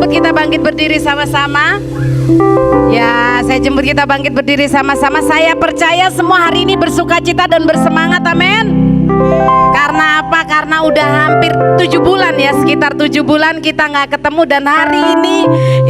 jemput kita bangkit berdiri sama-sama. Ya, saya jemput kita bangkit berdiri sama-sama. Saya percaya semua hari ini bersukacita dan bersemangat, amin. Karena apa? Karena udah hampir 7 bulan ya, sekitar 7 bulan kita nggak ketemu. Dan hari ini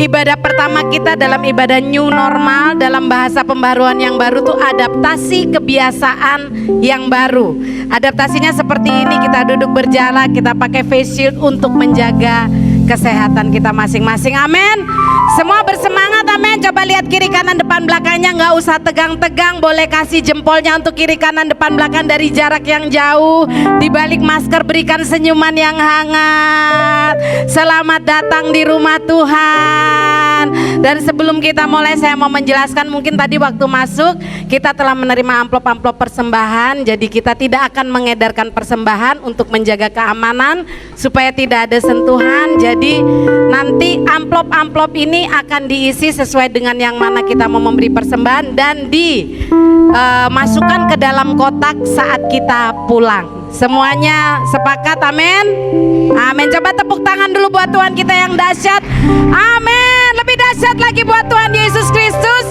ibadah pertama kita dalam ibadah new normal. Dalam bahasa pembaruan yang baru tuh adaptasi kebiasaan yang baru. Adaptasinya seperti ini, kita duduk berjalan, kita pakai face shield untuk menjaga kesehatan kita masing-masing, amin. Semua bersemangat, amin. Coba lihat kiri kanan depan belakangnya, nggak usah tegang-tegang. Boleh kasih jempolnya untuk kiri kanan depan belakang dari jarak yang jauh. Di balik masker berikan senyuman yang hangat. Selamat datang di rumah Tuhan. Dan sebelum kita mulai, saya mau menjelaskan, mungkin tadi waktu masuk kita telah menerima amplop-amplop persembahan. Jadi kita tidak akan mengedarkan persembahan untuk menjaga keamanan supaya tidak ada sentuhan. Jadi nanti amplop-amplop ini akan diisi sesuai dengan yang mana kita mau memberi persembahan dan dimasukkan ke dalam kotak saat kita pulang. Semuanya sepakat, amin. Amin. Coba tepuk tangan dulu buat Tuhan kita yang dahsyat. Amin. Lebih dahsyat lagi buat Tuhan Yesus Kristus.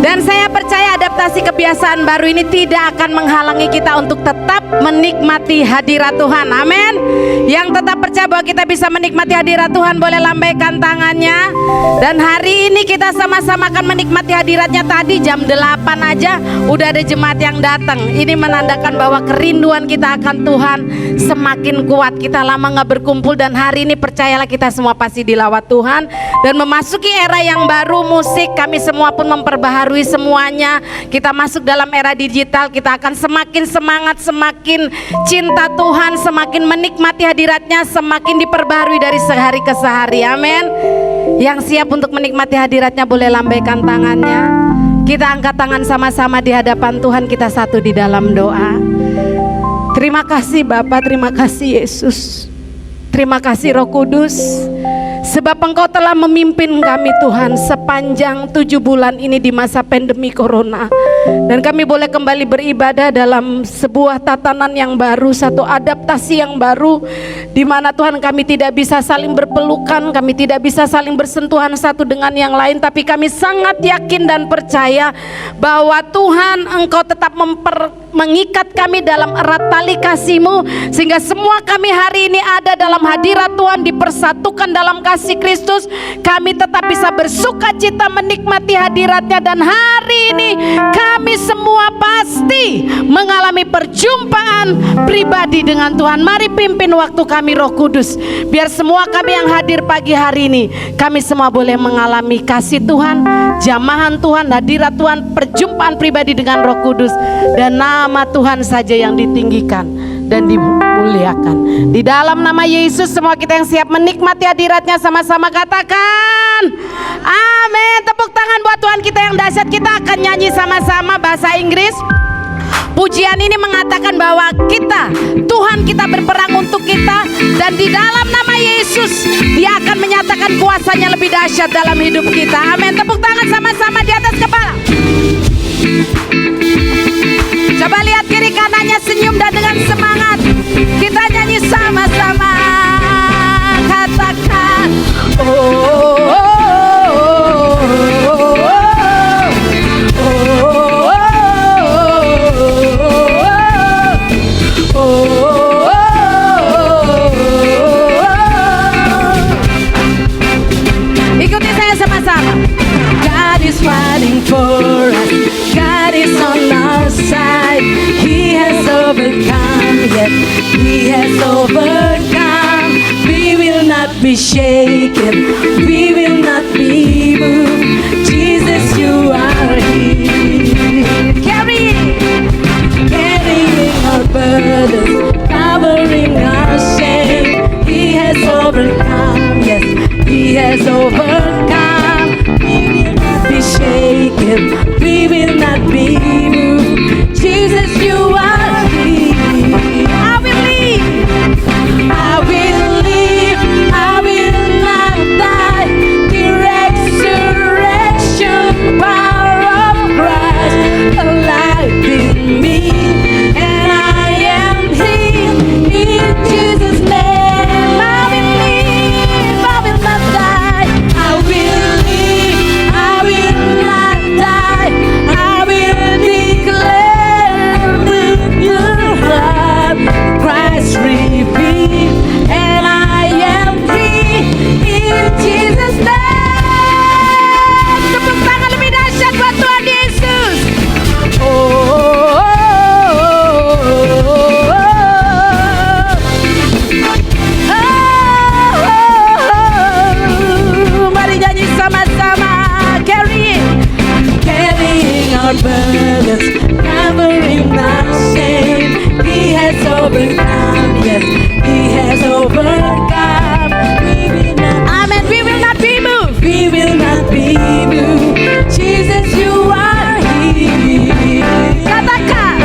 Dan saya percaya adaptasi kebiasaan baru ini tidak akan menghalangi kita untuk tetap menikmati hadirat Tuhan, amin. Yang tetap percaya bahwa kita bisa menikmati hadirat Tuhan boleh lambaikan tangannya. Dan hari ini kita sama-sama akan menikmati hadiratnya. Tadi jam 8 aja udah ada jemaat yang datang. Ini menandakan bahwa kerinduan kita akan Tuhan semakin kuat. Kita lama gak berkumpul dan hari ini percayalah kita semua pasti dilawat Tuhan. Dan memasuki era yang baru, musik kami semua pun memperbaharui semuanya. Kita masuk dalam era digital, kita akan semakin semangat, semakin cinta Tuhan, semakin menikmati hadiratnya, semakin diperbaharui dari sehari ke sehari, amin. Yang siap untuk menikmati hadiratnya boleh lambaikan tangannya. Kita angkat tangan sama-sama di hadapan Tuhan, kita satu di dalam doa. Terima kasih Bapa, terima kasih Yesus, terima kasih Roh Kudus, sebab Engkau telah memimpin kami Tuhan sepanjang 7 bulan ini di masa pandemi Corona. Dan kami boleh kembali beribadah dalam sebuah tatanan yang baru, satu adaptasi yang baru, di mana Tuhan kami tidak bisa saling berpelukan, kami tidak bisa saling bersentuhan satu dengan yang lain. Tapi kami sangat yakin dan percaya bahwa Tuhan Engkau tetap mengikat kami dalam erat tali kasih-Mu, sehingga semua kami hari ini ada dalam hadirat Tuhan, dipersatukan dalam kasih Kristus. Kami tetap bisa bersuka cita menikmati hadiratnya. Dan hari ini kami semua pasti mengalami perjumpaan pribadi dengan Tuhan. Mari pimpin waktu kami Roh Kudus, biar semua kami yang hadir pagi hari ini, kami semua boleh mengalami kasih Tuhan, jamahan Tuhan, hadirat Tuhan, perjumpaan pribadi dengan Roh Kudus. Dan nama Tuhan saja yang ditinggikan dan dimuliakan. Di dalam nama Yesus, semua kita yang siap menikmati hadiratnya sama-sama katakan amin. Tepuk tangan buat Tuhan kita yang dahsyat. Kita akan nyanyi sama-sama bahasa Inggris. Pujian ini mengatakan bahwa Tuhan kita berperang untuk kita, dan di dalam nama Yesus Dia akan menyatakan kuasanya lebih dahsyat dalam hidup kita, amin. Tepuk tangan sama-sama di atas kepala. Coba lihat kiri kanannya, senyum dan dengan semangat kita nyanyi sama-sama. Katakan oh, oh, oh, oh, oh, oh, oh. Ikuti saya sama-sama. God is fighting for us, God is on our side. He has overcome, yes, He has overcome. We will not be shaken, we will not be moved. Jesus, you are here, carrying our burdens, covering our shame. He has overcome, yes, He has overcome. We will not be shaken, we will not be moved. Jesus, you are here. I will live, I will live, I will not die. The resurrection overcome. Yes, He has overcome. We will not. Amen. We will not be moved. We will not be moved. Jesus, you are here. Katakan.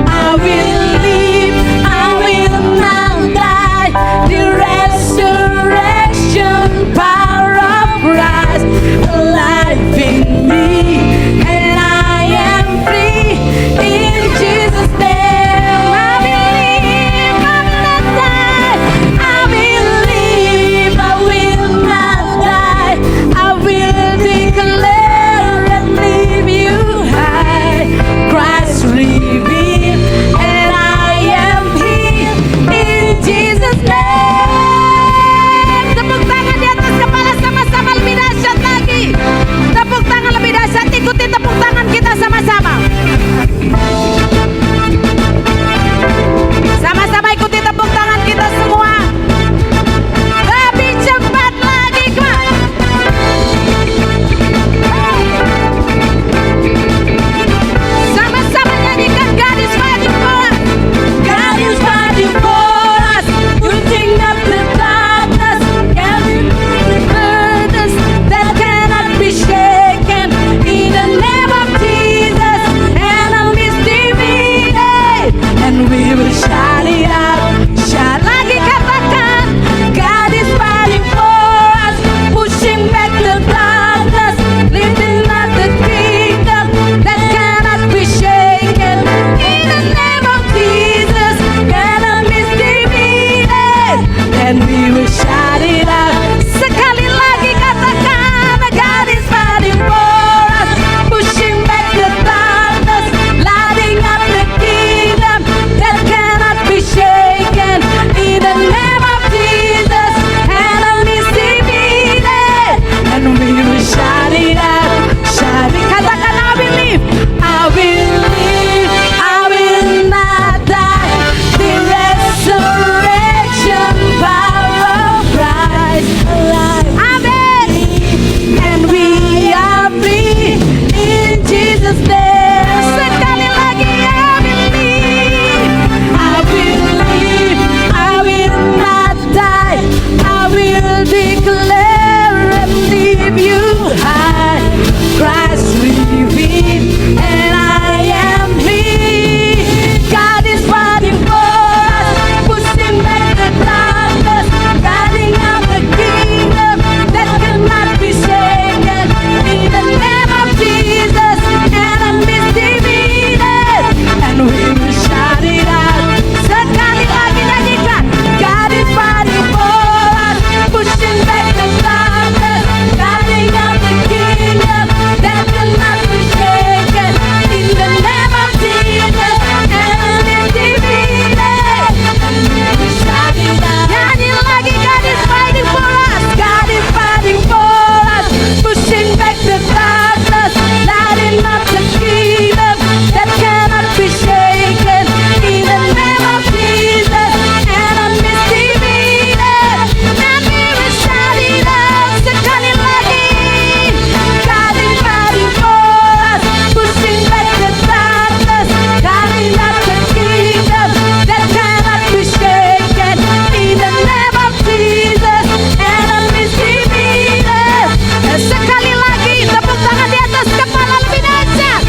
I will live, I will not die. The resurrection power of Christ alive in me, and I am free in Jesus' name. I will live, I will not die. I will live, I will not die. I will declare and leave you high. Christ revealed, and I am healed in Jesus' name. Tepuk tangan di atas kepala sama-sama lebih dahsyat lagi. Tepuk tangan lebih dahsyat. Ikuti tepuk tangan kita sama-sama. Sama-sama ikuti tepuk tangan kita semua. Lebih cepat lagi, Kak. Sama-sama nyanyikan God is fighting for us. God is fighting for us, lifting up the darkness, gathering the burdens that cannot be shaken. In the name of Jesus, enemies defeated, and we will shout it out, shout Lagi katakan. God is fighting for us, pushing back the darkness, lifting up the kingdom that cannot be shaken. In the name of Jesus, enemies defeated, and we will shout it out. Sekali lagi katakan. God is fighting for us, pushing back the darkness, lighting up the kingdom that cannot be shaken. In the name of Jesus, enemies defeated, and we will shout it out, shout it. Katakan I believe. I will live, I will not die. The resurrection power of Christ alive. Amen. And we are free in Jesus' name. Sekali lagi I believe. I will live, I will not die. I will declare and leave you high. Christ revealed, and I am He. God is fighting for us, pushing back the darkness, guiding up the kingdom that cannot be shaken. In the name of Jesus, enemies defeated, and we will shout it out. Sekali lagi nyanyikan. God is fighting for us, pushing back the darkness, guiding up the kingdom that cannot be shaken. In the name of Jesus, enemies defeated, and we will shout it out. Nyanyi lagi. God is fighting for us. God is fighting for us, pushing back the darkness, lighting up the kingdom that cannot be shaken. In the name of Jesus, enemies defeated, and we will shout it out. Sekali lagi. God is fighting for us, pushing back the darkness, lighting up the kingdom that cannot be shaken. In the name of Jesus, enemies defeated. Sekali lagi. Tepuk tangan di atas kepala lebih dahsyat.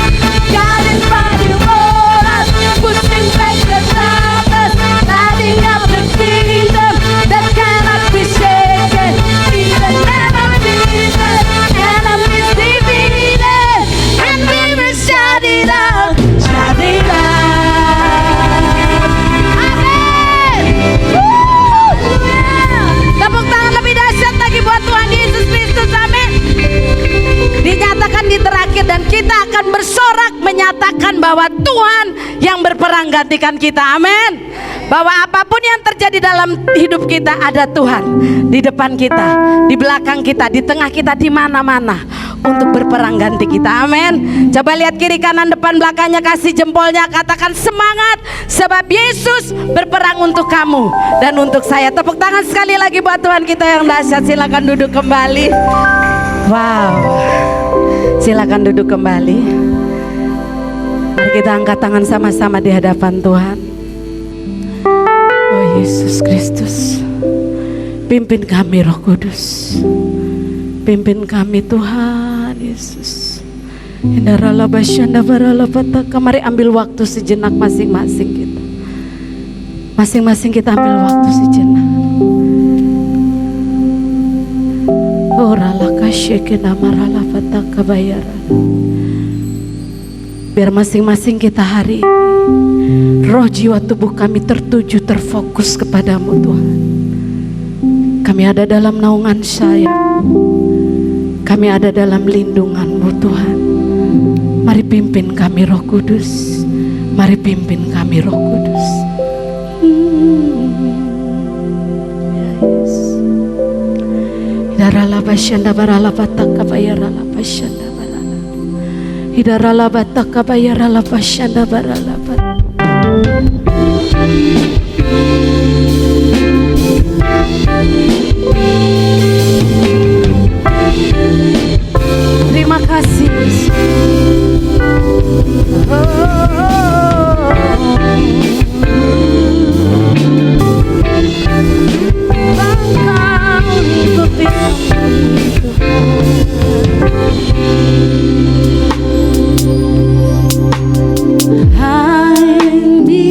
God is fighting for us, pushing back the darkness, lighting up the kingdom that cannot be shaken. In the name of Jesus, enemies defeated, and we will shout it out, shout it out. Amin. Tepuk tangan lebih dahsyat lagi buat Tuhan Yesus Kristus. Amin. Dinyatakan di terakhir dan kita akan bersorak menyatakan bahwa Tuhan yang berperang gantikan kita. Amin. Bahwa apapun yang terjadi dalam hidup kita ada Tuhan di depan kita, di belakang kita, di tengah kita, di mana-mana untuk berperang ganti kita. Amin. Coba lihat kiri kanan depan belakangnya, kasih jempolnya, katakan semangat sebab Yesus berperang untuk kamu dan untuk saya. Tepuk tangan sekali lagi buat Tuhan kita yang dahsyat. Silakan duduk kembali. Wow. Silakan duduk kembali. Mari kita angkat tangan sama-sama di hadapan Tuhan. Yesus Kristus, pimpin kami Roh Kudus, pimpin kami Tuhan Yesus. Mari ambil waktu sejenak masing-masing kita. Masing-masing kita ambil waktu sejenak. Biar masing-masing kita hari ini, roh jiwa tubuh kami tertuju, terfokus kepadamu Tuhan. Kami ada dalam naungan sayap, kami ada dalam lindungan-Mu Tuhan. Mari pimpin kami Roh Kudus, mari pimpin kami Roh Kudus. Hidarala basyanda barala bataka bayarala basyanda barala. Hidarala bataka bayarala basyanda barala bataka. Terima kasih Yesus. Hide me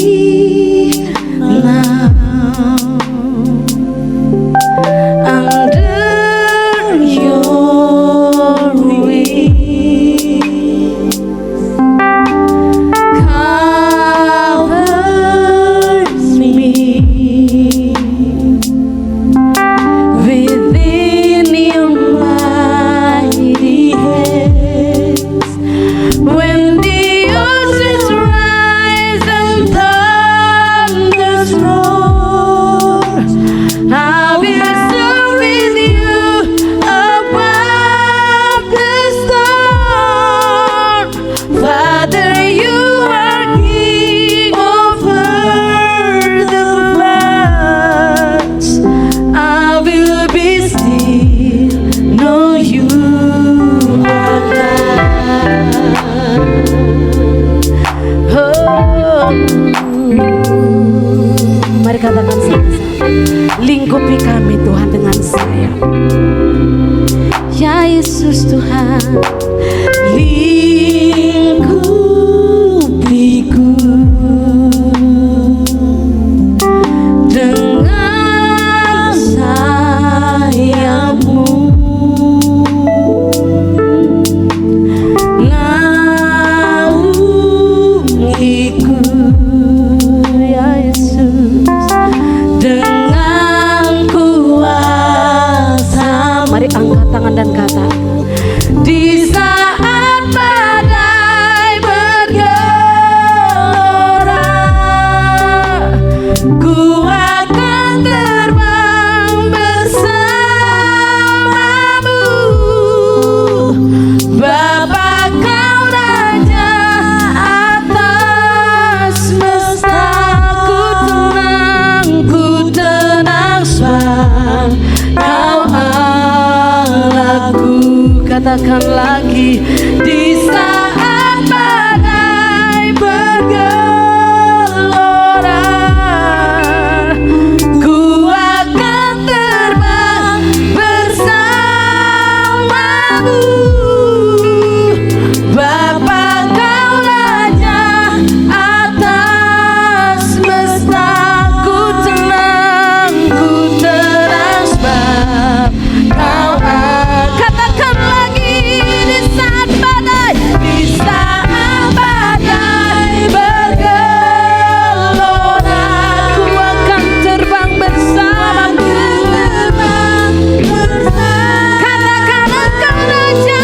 now under your wings. Covers me within your mighty hands. When the oceans rise and thunders roar, I will soar with you above the storm. Father, you are King over the floods. I will be still, know you are God. Oh. Mari katakan sama-sama, lingkupi kami Tuhan dengan sayap. Ya Yesus Tuhan, lingkupiku dengan sayap-Mu. Naungiku ya Yesus dengan kuasa. Mari angkat tangan dan kata, di saat badai bergelora, ku akan terbang bersamamu. Bapa kau raja atas semesta, ku tenang sebab kau Allahku. Katakan lagi, di saat badai bergelora, ku akan terbang bersamamu. Bapa kau raja atas semesta, ku tenang sebab kau katakan lagi, di saat badai bergelora, ku akan terbang bersamamu. Katakan engkau raja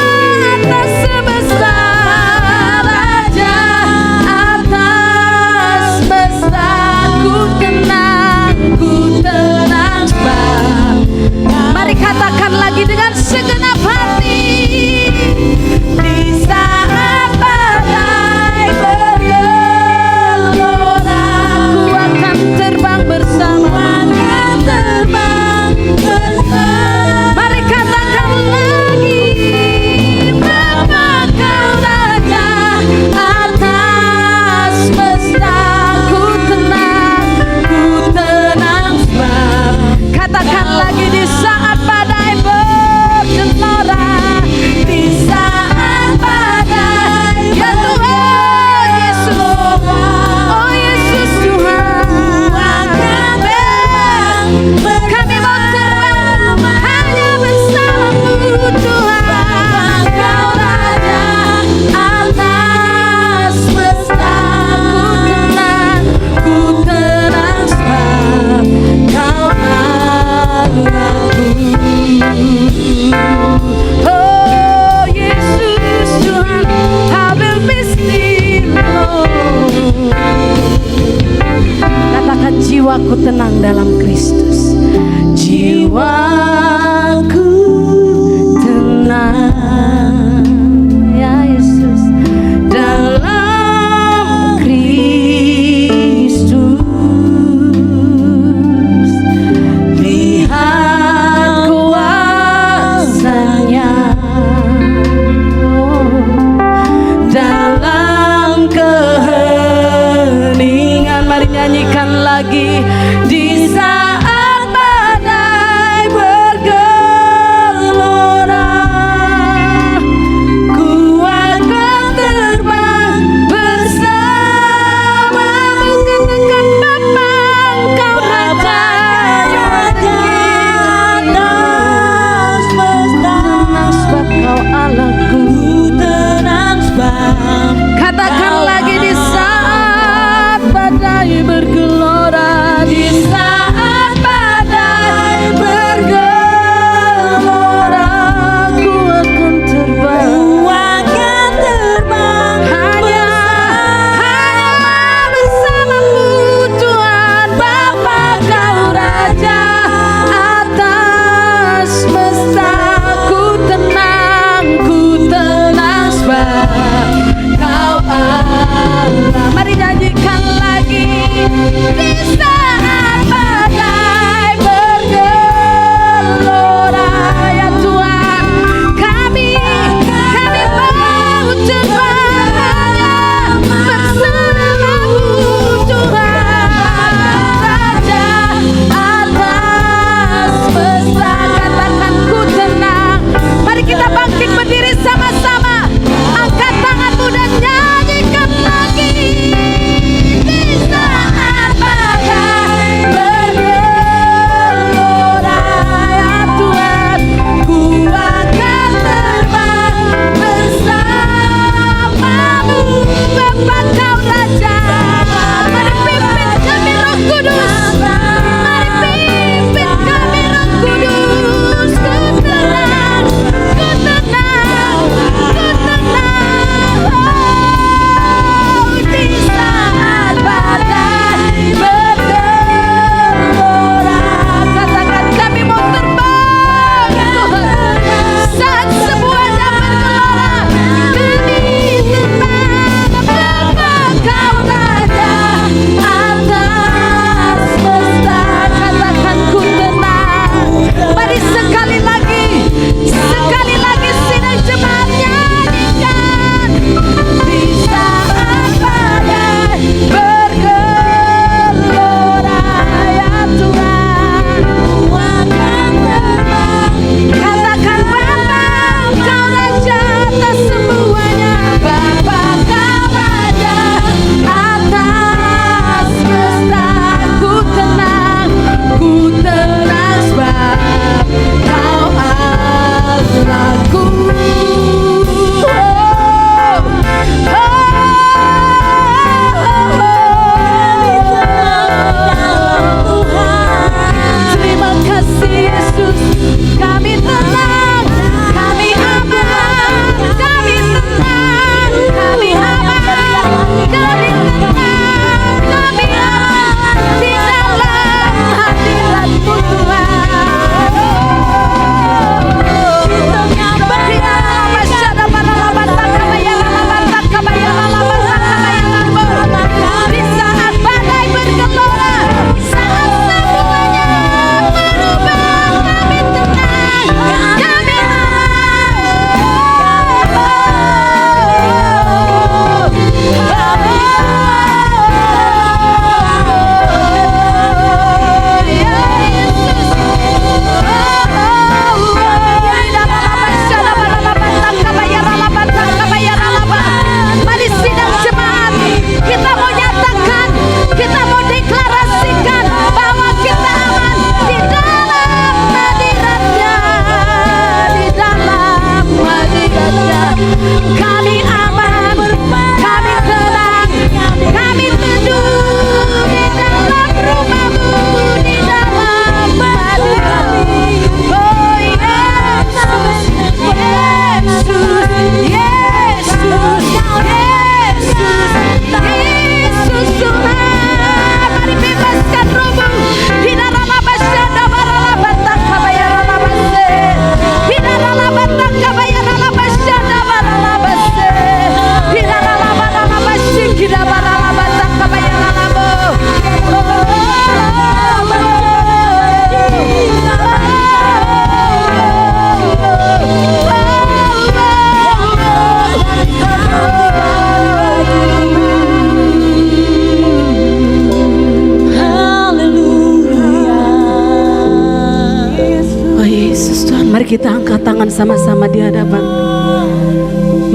tangan sama-sama di hadapan Tuhan.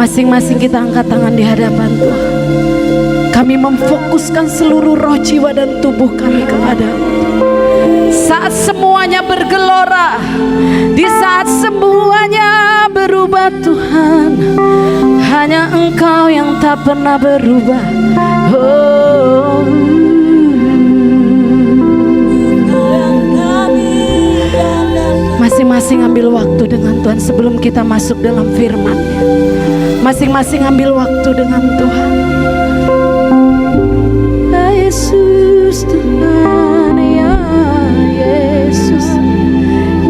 Masing-masing kita angkat tangan di hadapan Tuhan. Kami memfokuskan seluruh roh, jiwa, dan tubuh kami kepada-Mu. Saat semuanya bergelora, di saat semuanya berubah Tuhan, hanya Engkau yang tak pernah berubah. Oh. Masing-masing ambil waktu dengan Tuhan sebelum kita masuk dalam firman-Nya. Masing-masing ambil waktu dengan Tuhan. Ya Yesus Tuhan, ya Yesus,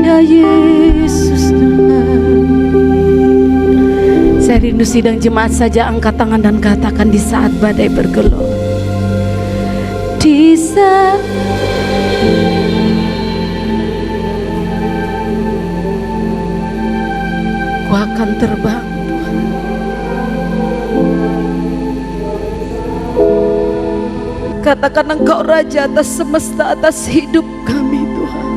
ya Yesus Tuhan. Saya rindu sidang jemaat saja, angkat tangan dan katakan di saat badai bergelora. Di saat Ku akan terbang, Tuhan. Katakan Engkau Raja atas semesta, atas hidup kami, Tuhan.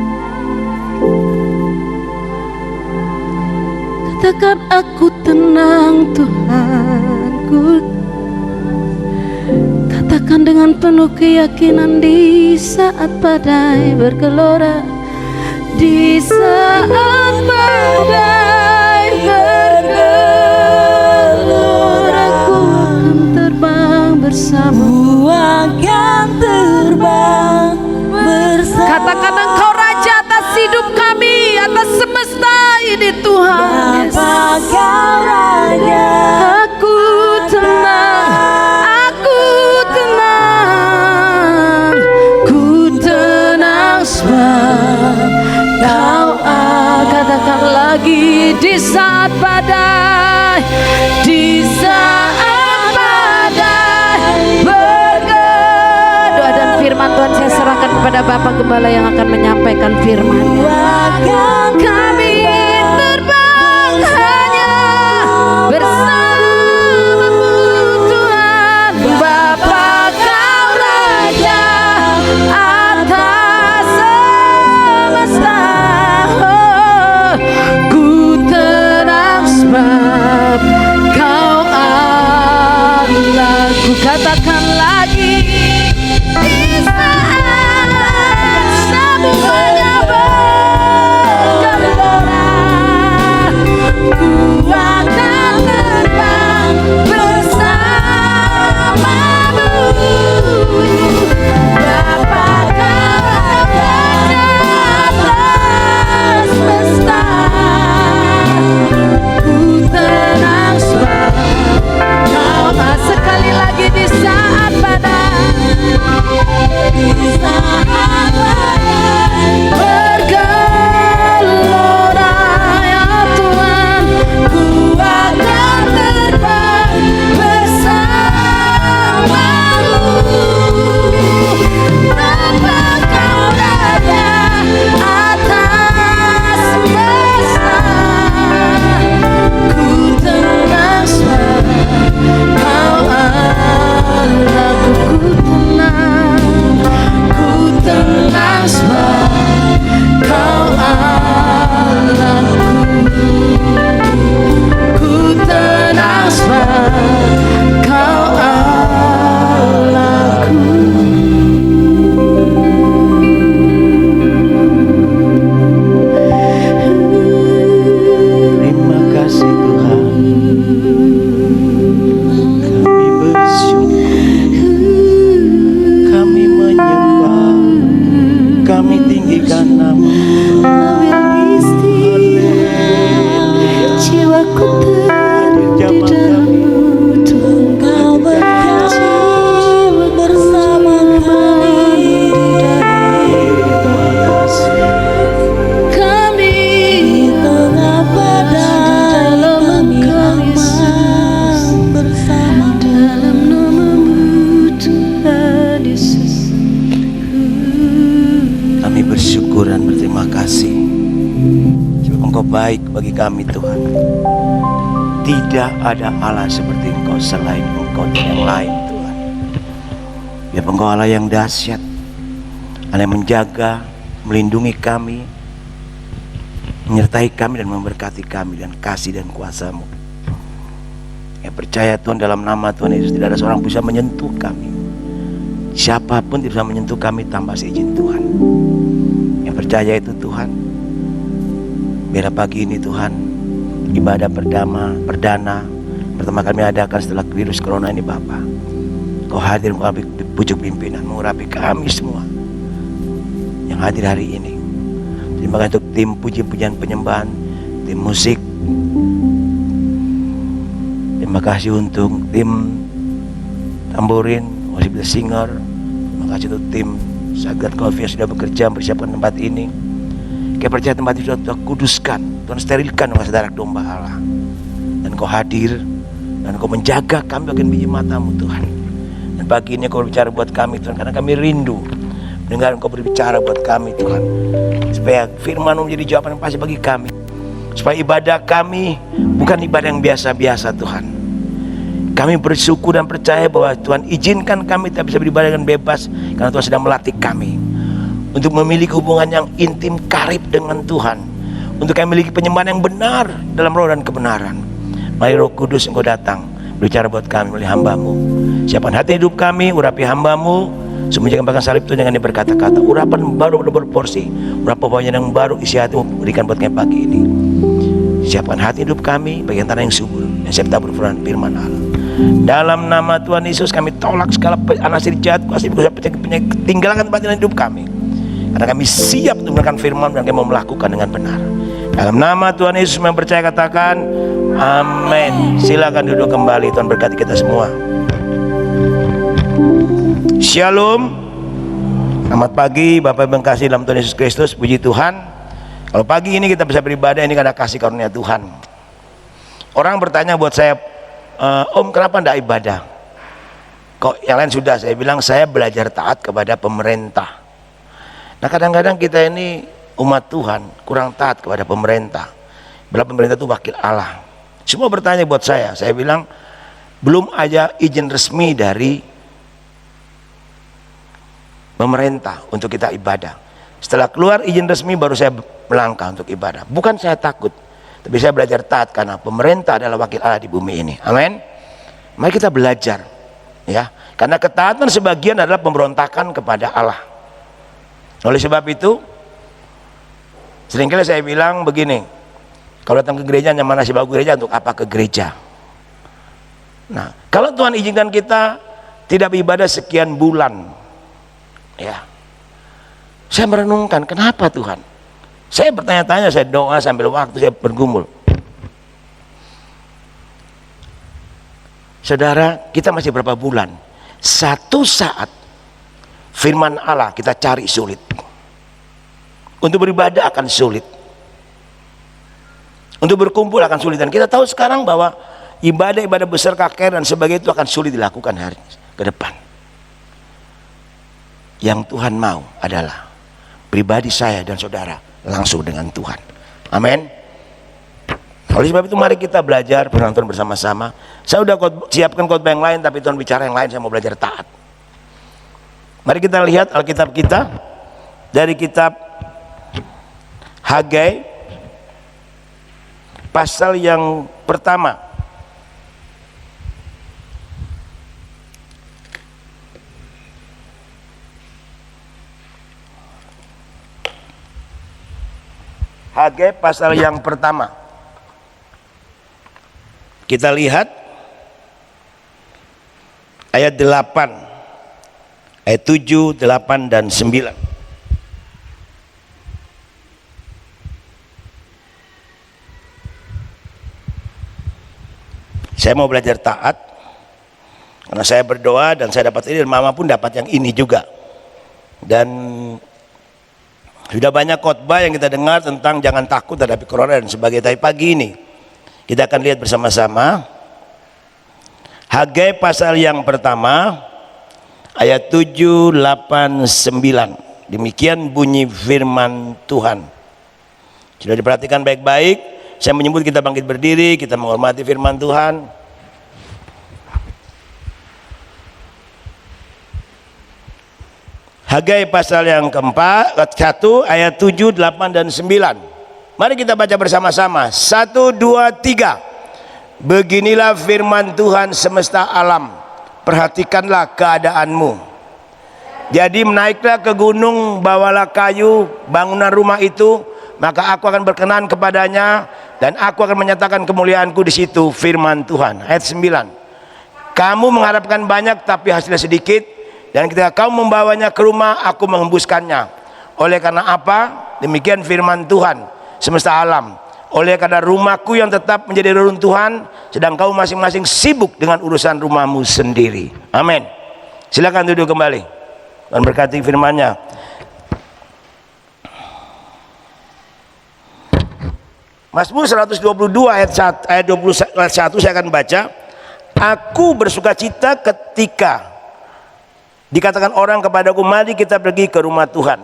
Katakan aku tenang, Tuhan. Katakan dengan penuh keyakinan di saat badai bergelora. Di saat badai bergelora, ku akan terbang bersama. Ku akan terbang bersama. Katakan Engkau Raja atas hidup kami, atas semesta ini, Tuhan. Bapa Kau Raja. Aku tenang, aku tenang, ku tenang sebab Kau katakan lagi di saat badai, di saat badai bergelora. Doa dan firman Tuhan saya serahkan kepada Bapak Gembala yang akan menyampaikan firman-Nya. Kami terbang hanya bersama-Mu, Tuhan. Bapa Kau Raja atas semesta. Oh, ku tenang sebab Kau Allahku. Katakan lagi di saat semuanya bergelora, ku akan terbang bersama-Mu. Bapa Kau Raja atas semesta. Ku tenang sebab Kau sekali lagi di saat badai, di saat badai bergelora, ya Tuhan, ku akan terbang bersama-Mu. Bapa Kau Raja atas semesta. Ku tenang sebab Kau Allahku. Ku tenang sebab Kau Allahku. Ku tenang sebab Kau Allahku. Terima kasih Tuhan, kami bersyukur, kami menyembah, kami tinggikan nama. Jiwaku Hadir jamaah kami, Kau berjanji bersama kami. terima kasih. kami Di tengah badai kami aman bersama. dalam nama-Mu, Tuhan Yesus. Kami bersyukur dan berterima kasih. Sebab Engkau baik bagi kami Tuhan. Tidak ada Allah seperti Engkau selain Engkau dan yang lain Tuhan. Biar Engkau Allah yang dahsyat, Allah yang menjaga, melindungi kami, menyertai kami dan memberkati kami dan kasih dan kuasa-Mu. Yang percaya Tuhan dalam nama Tuhan Yesus tidak ada seorang bisa menyentuh kami. Siapapun tidak bisa menyentuh kami tanpa seizin Tuhan. Yang percaya itu Tuhan, biarlah pagi ini Tuhan ibadah perdana pertama kami adakan setelah virus corona ini Bapa. Kau hadir mengurapi pucuk pimpinan, mengurapi kami semua yang hadir hari ini. Terima kasih untuk tim puji-pujian penyembahan, tim musik. Terima kasih untuk tim tamborin, worship the singer. Terima kasih untuk tim Sagat Coffee yang sudah bekerja mempersiapkan tempat ini. Kau percaya tempat itu sudah kuduskan, Tuhan sterilkan oleh darah domba Allah. Dan Kau hadir dan Kau menjaga kami bagian biji mata-Mu Tuhan. Dan pagi ini Kau berbicara buat kami Tuhan, karena kami rindu mendengar Kau berbicara buat kami Tuhan, supaya firman-Mu menjadi jawaban yang pasti bagi kami, supaya ibadah kami bukan ibadah yang biasa-biasa Tuhan. Kami bersyukur dan percaya bahwa Tuhan izinkan kami tidak bisa beribadah dengan bebas, karena Tuhan sedang melatih kami untuk memiliki hubungan yang intim karib dengan Tuhan, untuk kami memiliki penyembahan yang benar dalam roh dan kebenaran. Mari Roh Kudus Engkau datang berbicara buat kami melalui hamba-Mu. Siapkan hati hidup kami, urapi hamba-Mu, semenjak bahkan salib Tuhan jangan berkata-kata. Urapan baru berporsi, urapan yang baru isi hati-Mu berikan buat kami pagi ini. Siapkan hati hidup kami bagian tanah yang subur, yang siap tabur firman Allah. Dalam nama Tuhan Yesus kami tolak segala anasir jahat, kuasa penyakit, tinggalkan tempat hidup kami, karena kami siap untuk mendengarkan firman dan kami mau melakukan dengan benar. Dalam nama Tuhan Yesus yang percaya katakan amin. Silakan duduk kembali. Tuhan berkati kita semua. Shalom. Selamat pagi Bapak Ibu yang kasih dalam Tuhan Yesus Kristus. Puji Tuhan. Kalau pagi ini kita bisa beribadah, ini karena kasih karunia Tuhan. Orang bertanya buat saya, Om kenapa tidak ibadah? Kok yang lain sudah? Saya bilang saya belajar taat kepada pemerintah. Nah kadang-kadang kita ini umat Tuhan kurang taat kepada pemerintah. Bila pemerintah itu wakil Allah. Semua bertanya buat saya bilang belum ada izin resmi dari pemerintah untuk kita ibadah. Setelah keluar izin resmi baru saya melangkah untuk ibadah. Bukan saya takut, tapi saya belajar taat karena pemerintah adalah wakil Allah di bumi ini. Amin. Mari kita belajar, ya. Karena ketaatan sebagian adalah pemberontakan kepada Allah. Oleh sebab itu, seringkali saya bilang begini, kalau datang ke gereja nyaman nasi bau gereja, untuk apa ke gereja? Nah, kalau Tuhan izinkan kita tidak beribadah sekian bulan, ya, saya merenungkan kenapa Tuhan? Saya bertanya-tanya, saya doa sambil waktu saya bergumul. Saudara, kita masih berapa bulan? Satu saat firman Allah kita cari sulit. Untuk beribadah akan sulit. Untuk berkumpul akan sulit. Dan kita tahu sekarang bahwa ibadah-ibadah besar KKR dan sebagainya itu akan sulit dilakukan hari ke depan. Yang Tuhan mau adalah pribadi saya dan saudara langsung dengan Tuhan. Amin. Oleh sebab itu mari kita belajar penonton bersama-sama. Saya udah siapkan khotbah yang lain, tapi Tuhan bicara yang lain, saya mau belajar taat. Mari kita lihat Alkitab kita dari kitab Hagai pasal yang pertama. Hagai pasal yang pertama. Kita lihat ayat 8, ayat 7, 8 dan 9. Saya mau belajar taat karena saya berdoa dan saya dapat ini, dan mama pun dapat yang ini juga. Dan sudah banyak khotbah yang kita dengar tentang jangan takut terhadap corona dan sebagainya. Tapi pagi ini kita akan lihat bersama-sama Hagai pasal yang pertama ayat 7, 8, 9. Demikian bunyi firman Tuhan. Sudah diperhatikan baik-baik. Saya menyebut kita bangkit berdiri, kita menghormati firman Tuhan. Hagai pasal yang keempat, 1 ayat 7, 8 dan 9. Mari kita baca bersama-sama. 1, 2, 3. Beginilah firman Tuhan semesta alam. Perhatikanlah keadaanmu. Jadi naiklah ke gunung, bawalah kayu bangunan rumah itu, maka aku akan berkenan kepadanya dan aku akan menyatakan kemuliaanku di situ. Firman Tuhan. Ayat 9. Kamu mengharapkan banyak tapi hasilnya sedikit, dan ketika kamu membawanya ke rumah, aku menghembuskannya. Oleh karena apa? Demikian firman Tuhan semesta alam. Oleh karena rumahku yang tetap menjadi reruntuhan, sedang kamu masing-masing sibuk dengan urusan rumahmu sendiri. Amin. Silakan duduk kembali dan berkati firman-Nya. Mazmur 122 ayat 1 saya akan baca. Aku bersuka cita ketika dikatakan orang kepadaku, mari kita pergi ke rumah Tuhan.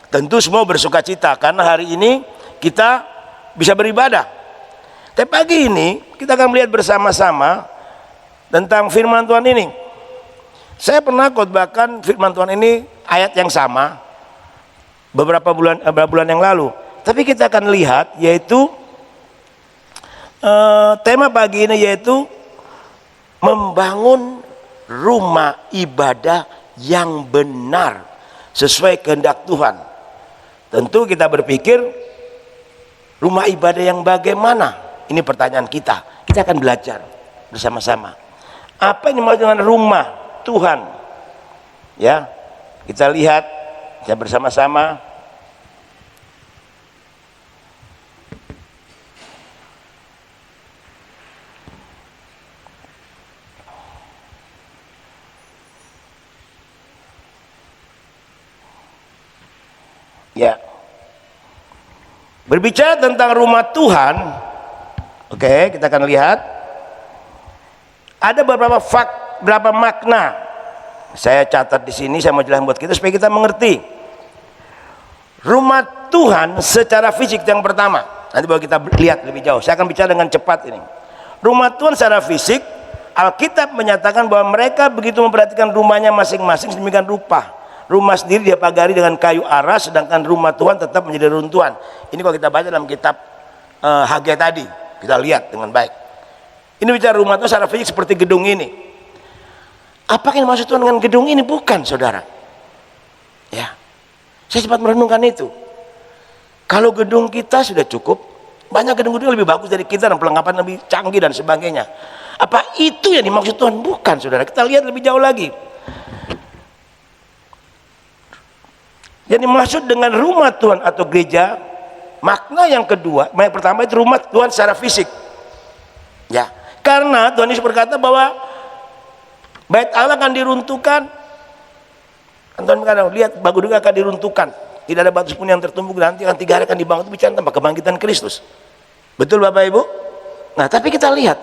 Tentu semua bersuka cita karena hari ini kita bisa beribadah. Tapi pagi ini kita akan melihat bersama-sama tentang firman Tuhan ini. Saya pernah khotbahkan firman Tuhan ini ayat yang sama beberapa bulan yang lalu. Tapi kita akan lihat yaitu tema pagi ini yaitu membangun rumah ibadah yang benar sesuai kehendak Tuhan. Tentu kita berpikir rumah ibadah yang bagaimana? Ini pertanyaan kita. Kita akan belajar bersama-sama. Apa yang dimaksud dengan rumah Tuhan? Ya, kita lihat ya bersama-sama. Ya. Berbicara tentang rumah Tuhan, oke, kita akan lihat ada beberapa makna. Saya catat di sini, saya mau jelaskan buat kita supaya kita mengerti. Rumah Tuhan secara fisik yang pertama. Nanti baru kita lihat lebih jauh. Saya akan bicara dengan cepat ini. Rumah Tuhan secara fisik, Alkitab menyatakan bahwa mereka begitu memperhatikan rumahnya masing-masing sedemikian rupa. Rumah sendiri dia pagari dengan kayu aras, sedangkan rumah Tuhan tetap menjadi runtuhan. Ini kalau kita baca dalam kitab Hagai tadi, kita lihat dengan baik. Ini bicara rumah Tuhan secara fisik seperti gedung ini. Apa yang dimaksud Tuhan dengan gedung ini? Bukan, saudara. Ya, saya sempat merenungkan itu. Kalau gedung kita sudah cukup, banyak gedung-gedung lebih bagus dari kita dan perlengkapan lebih canggih dan sebagainya. Apa itu yang dimaksud Tuhan? Bukan, saudara. Kita lihat lebih jauh lagi. Yang dimaksud dengan rumah Tuhan atau gereja, makna yang kedua, yang pertama itu rumah Tuhan secara fisik. Ya, karena Tuhan Yesus berkata bahwa bait Allah akan diruntuhkan. Tuhan berkata, lihat bangunan akan diruntuhkan. Tidak ada batu pun yang tertumbuk, nanti akan 3 hari akan dibangun. Itu bicara tentang kebangkitan Kristus. Betul Bapak Ibu? Nah, tapi kita lihat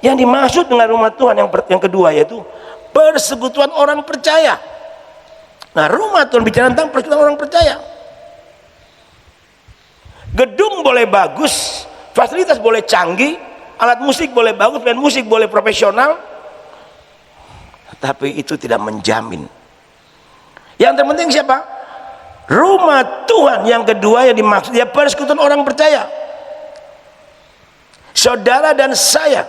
yang dimaksud dengan rumah Tuhan yang kedua yaitu persekutuan orang percaya. Nah, rumah Tuhan bicara tentang persekutuan orang percaya. Gedung boleh bagus, fasilitas boleh canggih, alat musik boleh bagus, band musik boleh profesional, tapi itu tidak menjamin. Yang terpenting siapa? Rumah Tuhan yang kedua yang dimaksud ya persekutuan orang percaya. Saudara dan saya.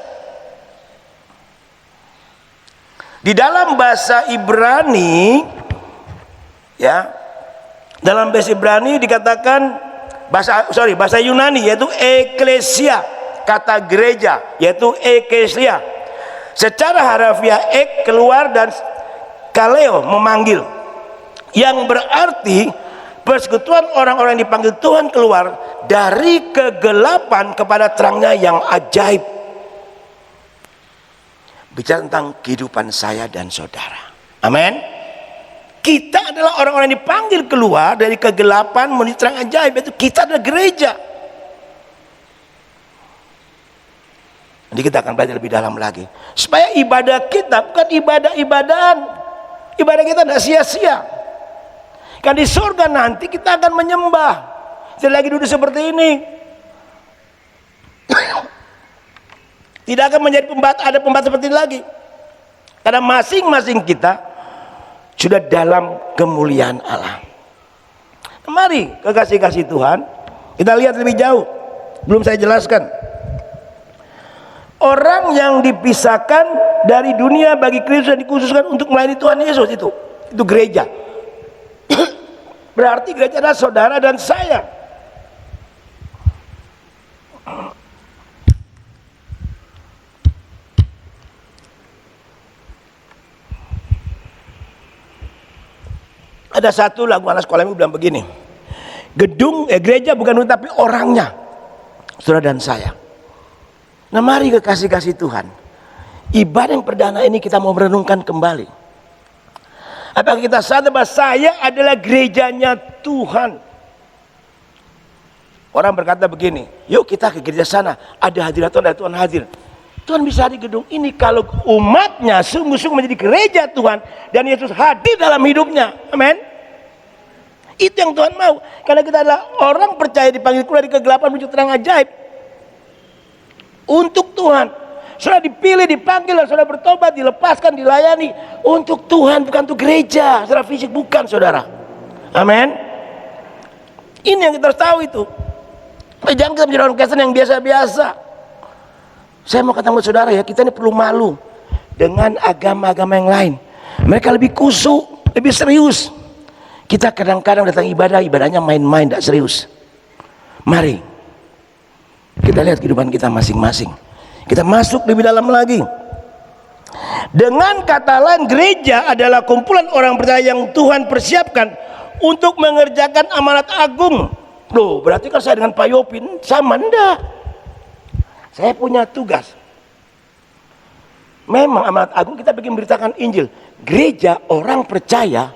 Di dalam bahasa Ibrani, ya, dalam bahasa Ibrani dikatakan bahasa Yunani yaitu eklesia, kata gereja yaitu eklesia. Secara harafiah keluar dan kaleo memanggil, yang berarti persekutuan orang-orang yang dipanggil Tuhan keluar dari kegelapan kepada terangnya yang ajaib. Bicara tentang kehidupan saya dan saudara. Amin. Kita adalah orang-orang yang dipanggil keluar dari kegelapan menuju terang ajaib. Itu kita adalah gereja. Nanti kita akan belajar lebih dalam lagi. Supaya ibadah kita bukan ibadah-ibadahan. Ibadah kita tidak sia-sia. Kan di surga nanti kita akan menyembah. Tidak lagi duduk seperti ini. Tidak akan menjadi ada pembat seperti ini lagi. Karena masing-masing kita sudah dalam kemuliaan Allah. Mari kekasih-kasih Tuhan, kita lihat lebih jauh. belum saya jelaskan. Orang yang dipisahkan dari dunia bagi Kristus dan dikhususkan untuk melayani Tuhan Yesus, itu gereja. Berarti gereja adalah saudara dan saya. Ada satu lagu anak sekolah ini bilang begini, gereja bukan tapi orangnya, saudara dan saya. Nah mari kekasih-kasih Tuhan, ibadah yang perdana ini kita mau merenungkan kembali. Apakah kita sadar bahwa saya adalah gerejanya Tuhan? Orang berkata begini, yuk kita ke gereja sana, ada hadirat Tuhan, ada Tuhan hadir. Tuhan bisa di gedung ini kalau umatnya sungguh-sungguh menjadi gereja Tuhan dan Yesus hadir dalam hidupnya. Amin. Itu yang Tuhan mau. Karena kita adalah orang percaya dipanggil keluar dari kegelapan menuju terang ajaib. Untuk Tuhan. Saudara dipilih, dipanggil, saudara bertobat, dilepaskan, dilayani. Untuk Tuhan, bukan untuk gereja. Secara fisik bukan, saudara. Amin. Ini yang kita harus tahu itu. Jangan kita menjadi orang Kristen yang biasa-biasa. Saya mau katakan buat saudara ya, kita ini perlu malu dengan agama-agama yang lain. Mereka lebih kusuk, lebih serius. Kita kadang-kadang datang ibadahnya main-main, tidak serius. Mari kita lihat kehidupan kita masing-masing. Kita masuk lebih dalam lagi. Dengan kata lain, gereja adalah kumpulan orang percaya yang Tuhan persiapkan untuk mengerjakan amanat agung. Loh, berarti kan saya dengan Pak Yopin sama? Enggak. Saya punya tugas. Memang amanat agung kita bikin beritakan Injil. Gereja orang percaya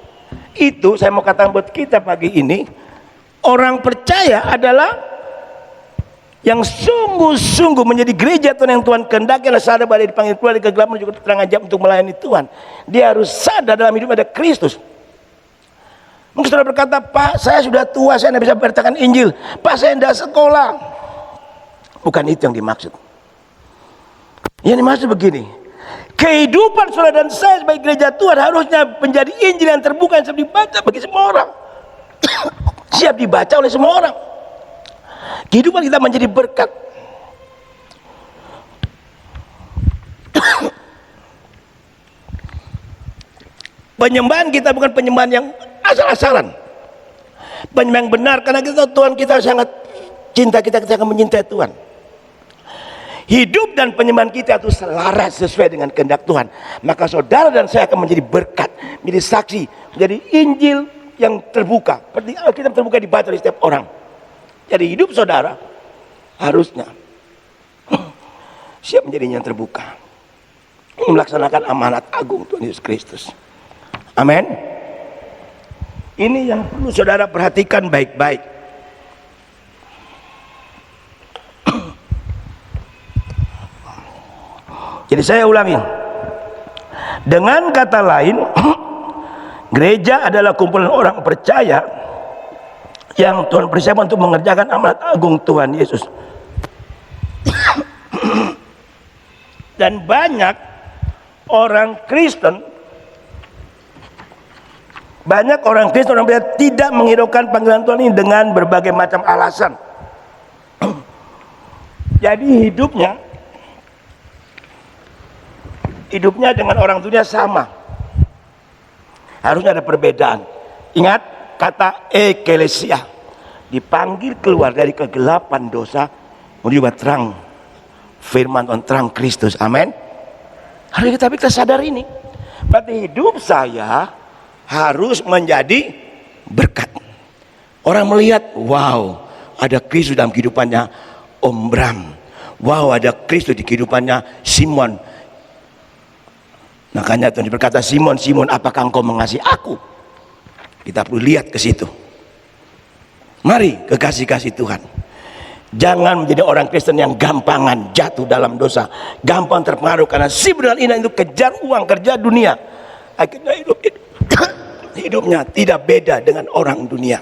itu, saya mau katakan buat kita pagi ini, orang percaya adalah yang sungguh-sungguh menjadi gereja Tuhan yang Tuhan kehendaki, adalah sadar bahwa dia dipanggil keluar dari kegelapan menuju terang ajaib untuk melayani Tuhan. Dia harus sadar dalam hidup ada Kristus. Mungkin saudara berkata, Pak saya sudah tua, saya tidak bisa beritakan Injil. Pak saya tidak sekolah. Bukan itu yang dimaksud. Yang dimaksud begini, kehidupan saudara dan saya sebagai gereja Tuhan harusnya menjadi Injil yang terbuka, yang siap dibaca bagi semua orang. Siap dibaca oleh semua orang. Kehidupan kita menjadi berkat. Penyembahan kita bukan penyembahan yang asal-asalan. Penyembahan yang benar, karena kita tahu Tuhan kita sangat cinta kita akan menyintai Tuhan. Hidup dan penyembahan kita itu selaras sesuai dengan kehendak Tuhan. Maka saudara dan saya akan menjadi berkat, menjadi saksi, menjadi Injil yang terbuka. Seperti Alkitab terbuka dibaca oleh setiap orang. Jadi hidup saudara harusnya siap menjadi yang terbuka, melaksanakan amanat agung Tuhan Yesus Kristus. Amin. Ini yang perlu saudara perhatikan baik-baik. Jadi saya ulangi, dengan kata lain, gereja adalah kumpulan orang percaya yang Tuhan persiapkan untuk mengerjakan amanat agung Tuhan Yesus. Dan banyak orang Kristen, orang tidak menghiraukan panggilan Tuhan ini dengan berbagai macam alasan. Jadi hidupnya dengan orang dunia sama. Harusnya ada perbedaan. Ingat kata eklesia, dipanggil keluar dari kegelapan dosa menuju terang firman Tuhan, terang Kristus. Amin. Hari kita sadar ini. Berarti hidup saya harus menjadi berkat. Orang melihat, wow, ada Kristus dalam kehidupannya Om Bram. Wow, ada Kristus di kehidupannya Simon. Makanya Tuhan berkata, Simon, Simon, apakah engkau mengasihi aku? Kita perlu lihat ke situ. Mari kekasih-kasih Tuhan, jangan menjadi orang Kristen yang gampangan jatuh dalam dosa, gampang terpengaruh karena sibuk dengan ini itu, kejar uang, kerja dunia. Akhirnya hidupnya tidak beda dengan orang dunia.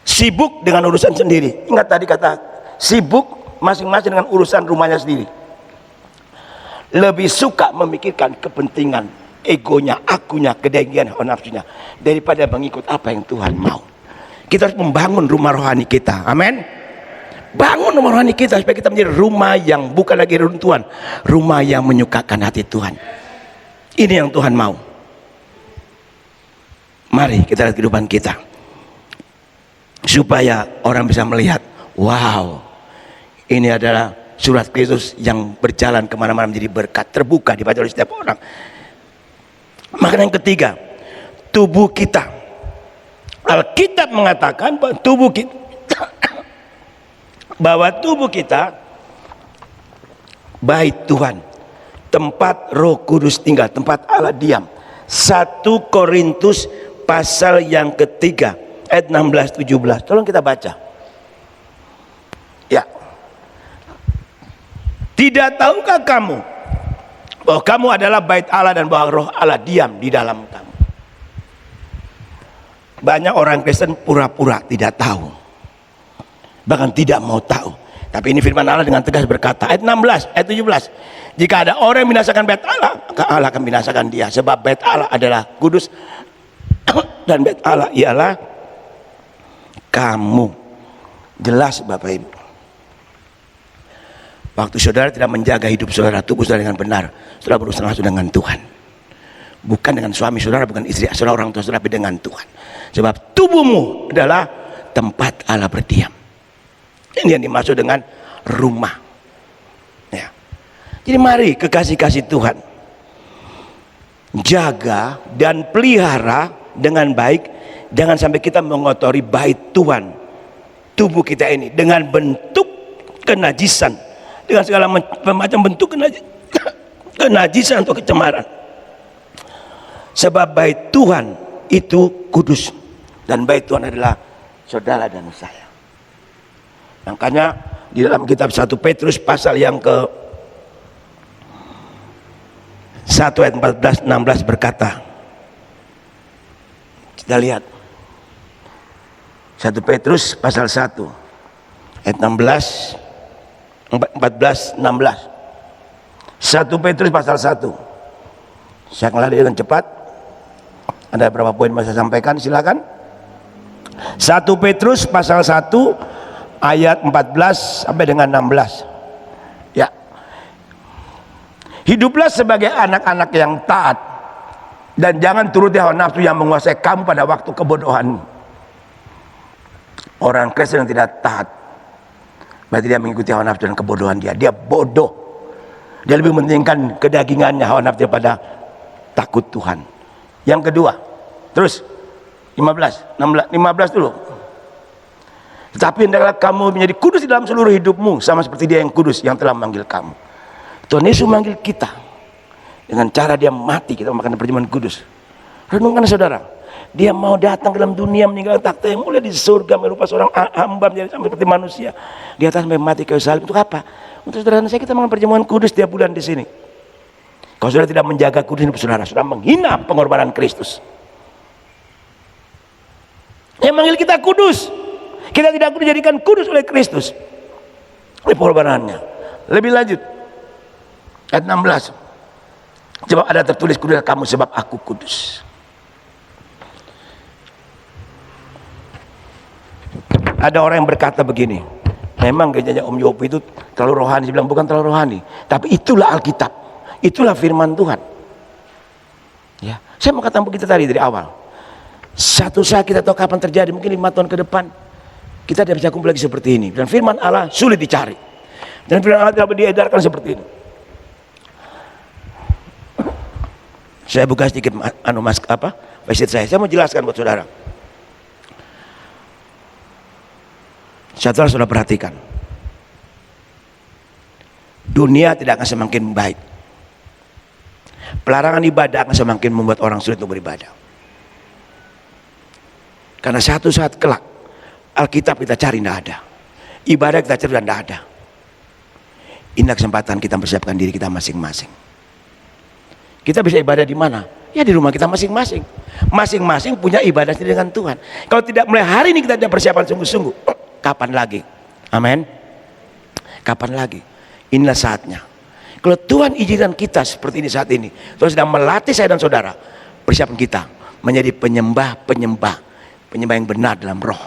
Sibuk dengan urusan sendiri. Ingat tadi kata sibuk masing-masing dengan urusan rumahnya sendiri. Lebih suka memikirkan kepentingan egonya, akunya, kedengkian, hawa nafsunya daripada mengikut apa yang Tuhan mau. Kita harus membangun rumah rohani kita. Amin. Bangun rumah rohani kita supaya kita menjadi rumah yang bukan lagi runtuhan, rumah yang menyukakan hati Tuhan. Ini yang Tuhan mau. Mari kita lihat kehidupan kita, supaya orang bisa melihat, wow, ini adalah surat Kristus yang berjalan kemana-mana menjadi berkat, terbuka dibaca oleh setiap orang. Maka yang ketiga, tubuh kita. Alkitab mengatakan bahwa tubuh kita bait Tuhan, tempat Roh Kudus tinggal, tempat Allah diam. 1 Korintus pasal yang ketiga ayat 16-17. Tolong kita baca. Ya. Tidak tahukah kamu bahwa kamu adalah bait Allah dan bahwa Roh Allah diam di dalam kamu? Banyak orang Kristen pura-pura tidak tahu, bahkan tidak mau tahu. Tapi ini firman Allah dengan tegas berkata, ayat 16, ayat 17, jika ada orang yang binasakan bait Allah, maka Allah akan binasakan dia. Sebab bait Allah adalah kudus dan bait Allah ialah kamu. Jelas Bapak Ibu. Waktu saudara tidak menjaga hidup saudara, tubuh saudara dengan benar, saudara berurusan langsung dengan Tuhan. Bukan dengan suami saudara, bukan istri saudara, orang tua saudara, tapi dengan Tuhan. Sebab tubuhmu adalah tempat Allah berdiam. Ini yang dimaksud dengan rumah. Ya. Jadi mari kekasih-kasih Tuhan, jaga dan pelihara dengan baik. Jangan sampai kita mengotori bait Tuhan, tubuh kita ini, dengan bentuk kenajisan, dengan segala macam bentuk kenajisan atau kecemaran. Sebab bait Tuhan itu kudus, dan bait Tuhan adalah saudara dan saya. Makanya di dalam kitab 1 Petrus pasal yang ke 1 ayat 14-16 berkata, kita lihat 1 Petrus pasal 1 ayat 14-16. 1 Petrus pasal 1. Saya ngelari dengan cepat. Ada beberapa poin yang saya sampaikan, silakan. 1 Petrus pasal 1 ayat 14 sampai dengan 16. Ya. Hiduplah sebagai anak-anak yang taat, dan jangan turuti hawa nafsu yang menguasai kamu pada waktu kebodohan. Orang Kristen yang tidak taat berarti dia mengikuti hawa nafsu dan kebodohan dia. Dia bodoh. Dia lebih mementingkan kedagingannya, hawa nafsu, daripada takut Tuhan. Yang kedua, terus 15 dulu. Tetapi hendaklah kamu menjadi kudus di dalam seluruh hidupmu, sama seperti Dia yang kudus yang telah memanggil kamu. Tuhan Yesus memanggil kita dengan cara Dia mati, kita makan perjamuan kudus. Renungkan saudara, Dia mau datang ke dalam dunia, meninggalkan takhta yang mulia di surga, merupakan seorang hamba menjadi sampai seperti manusia. Dia atas sampai mati kayu salib. Untuk apa? Untuk saudara saya, kita makan perjamuan kudus tiap bulan di sini. Kalau saudara tidak menjaga kudus hidup saudara, saudara menghina pengorbanan Kristus. Yang manggil kita kudus, kita tidak kudus dijadikan kudus oleh Kristus, oleh pengorbanannya. Lebih lanjut, ayat 16. Sebab ada tertulis, kuduslah kamu sebab aku kudus. Ada orang yang berkata begini, memang gerejanya Om Yopi itu terlalu rohani. Saya bilang bukan terlalu rohani, tapi itulah Alkitab, itulah firman Tuhan. Ya, saya mau katakan begitu tadi dari awal. Satu saat kita tahu kapan terjadi, mungkin 5 tahun ke depan kita tidak bisa kumpul lagi seperti ini. Dan firman Allah sulit dicari, dan firman Allah tidak diedarkan seperti ini. Saya buka sedikit website saya mau jelaskan buat saudara. Saudara sudah perhatikan, dunia tidak akan semakin baik. Pelarangan ibadah akan semakin membuat orang sulit untuk beribadah. Karena satu saat kelak, Alkitab kita cari tidak ada, ibadah kita cari tidak ada. Inilah kesempatan kita mempersiapkan diri kita masing-masing. Kita bisa ibadah di mana? Ya di rumah kita masing-masing. Masing-masing punya ibadah sendiri dengan Tuhan. Kalau tidak mulai hari ini kita tidak persiapan sungguh-sungguh, kapan lagi? Amin. Kapan lagi? Inilah saatnya. Kalau Tuhan izinkan kita seperti ini saat ini, Tuhan sedang melatih saya dan saudara, persiapan kita menjadi penyembah penyembahan yang benar dalam roh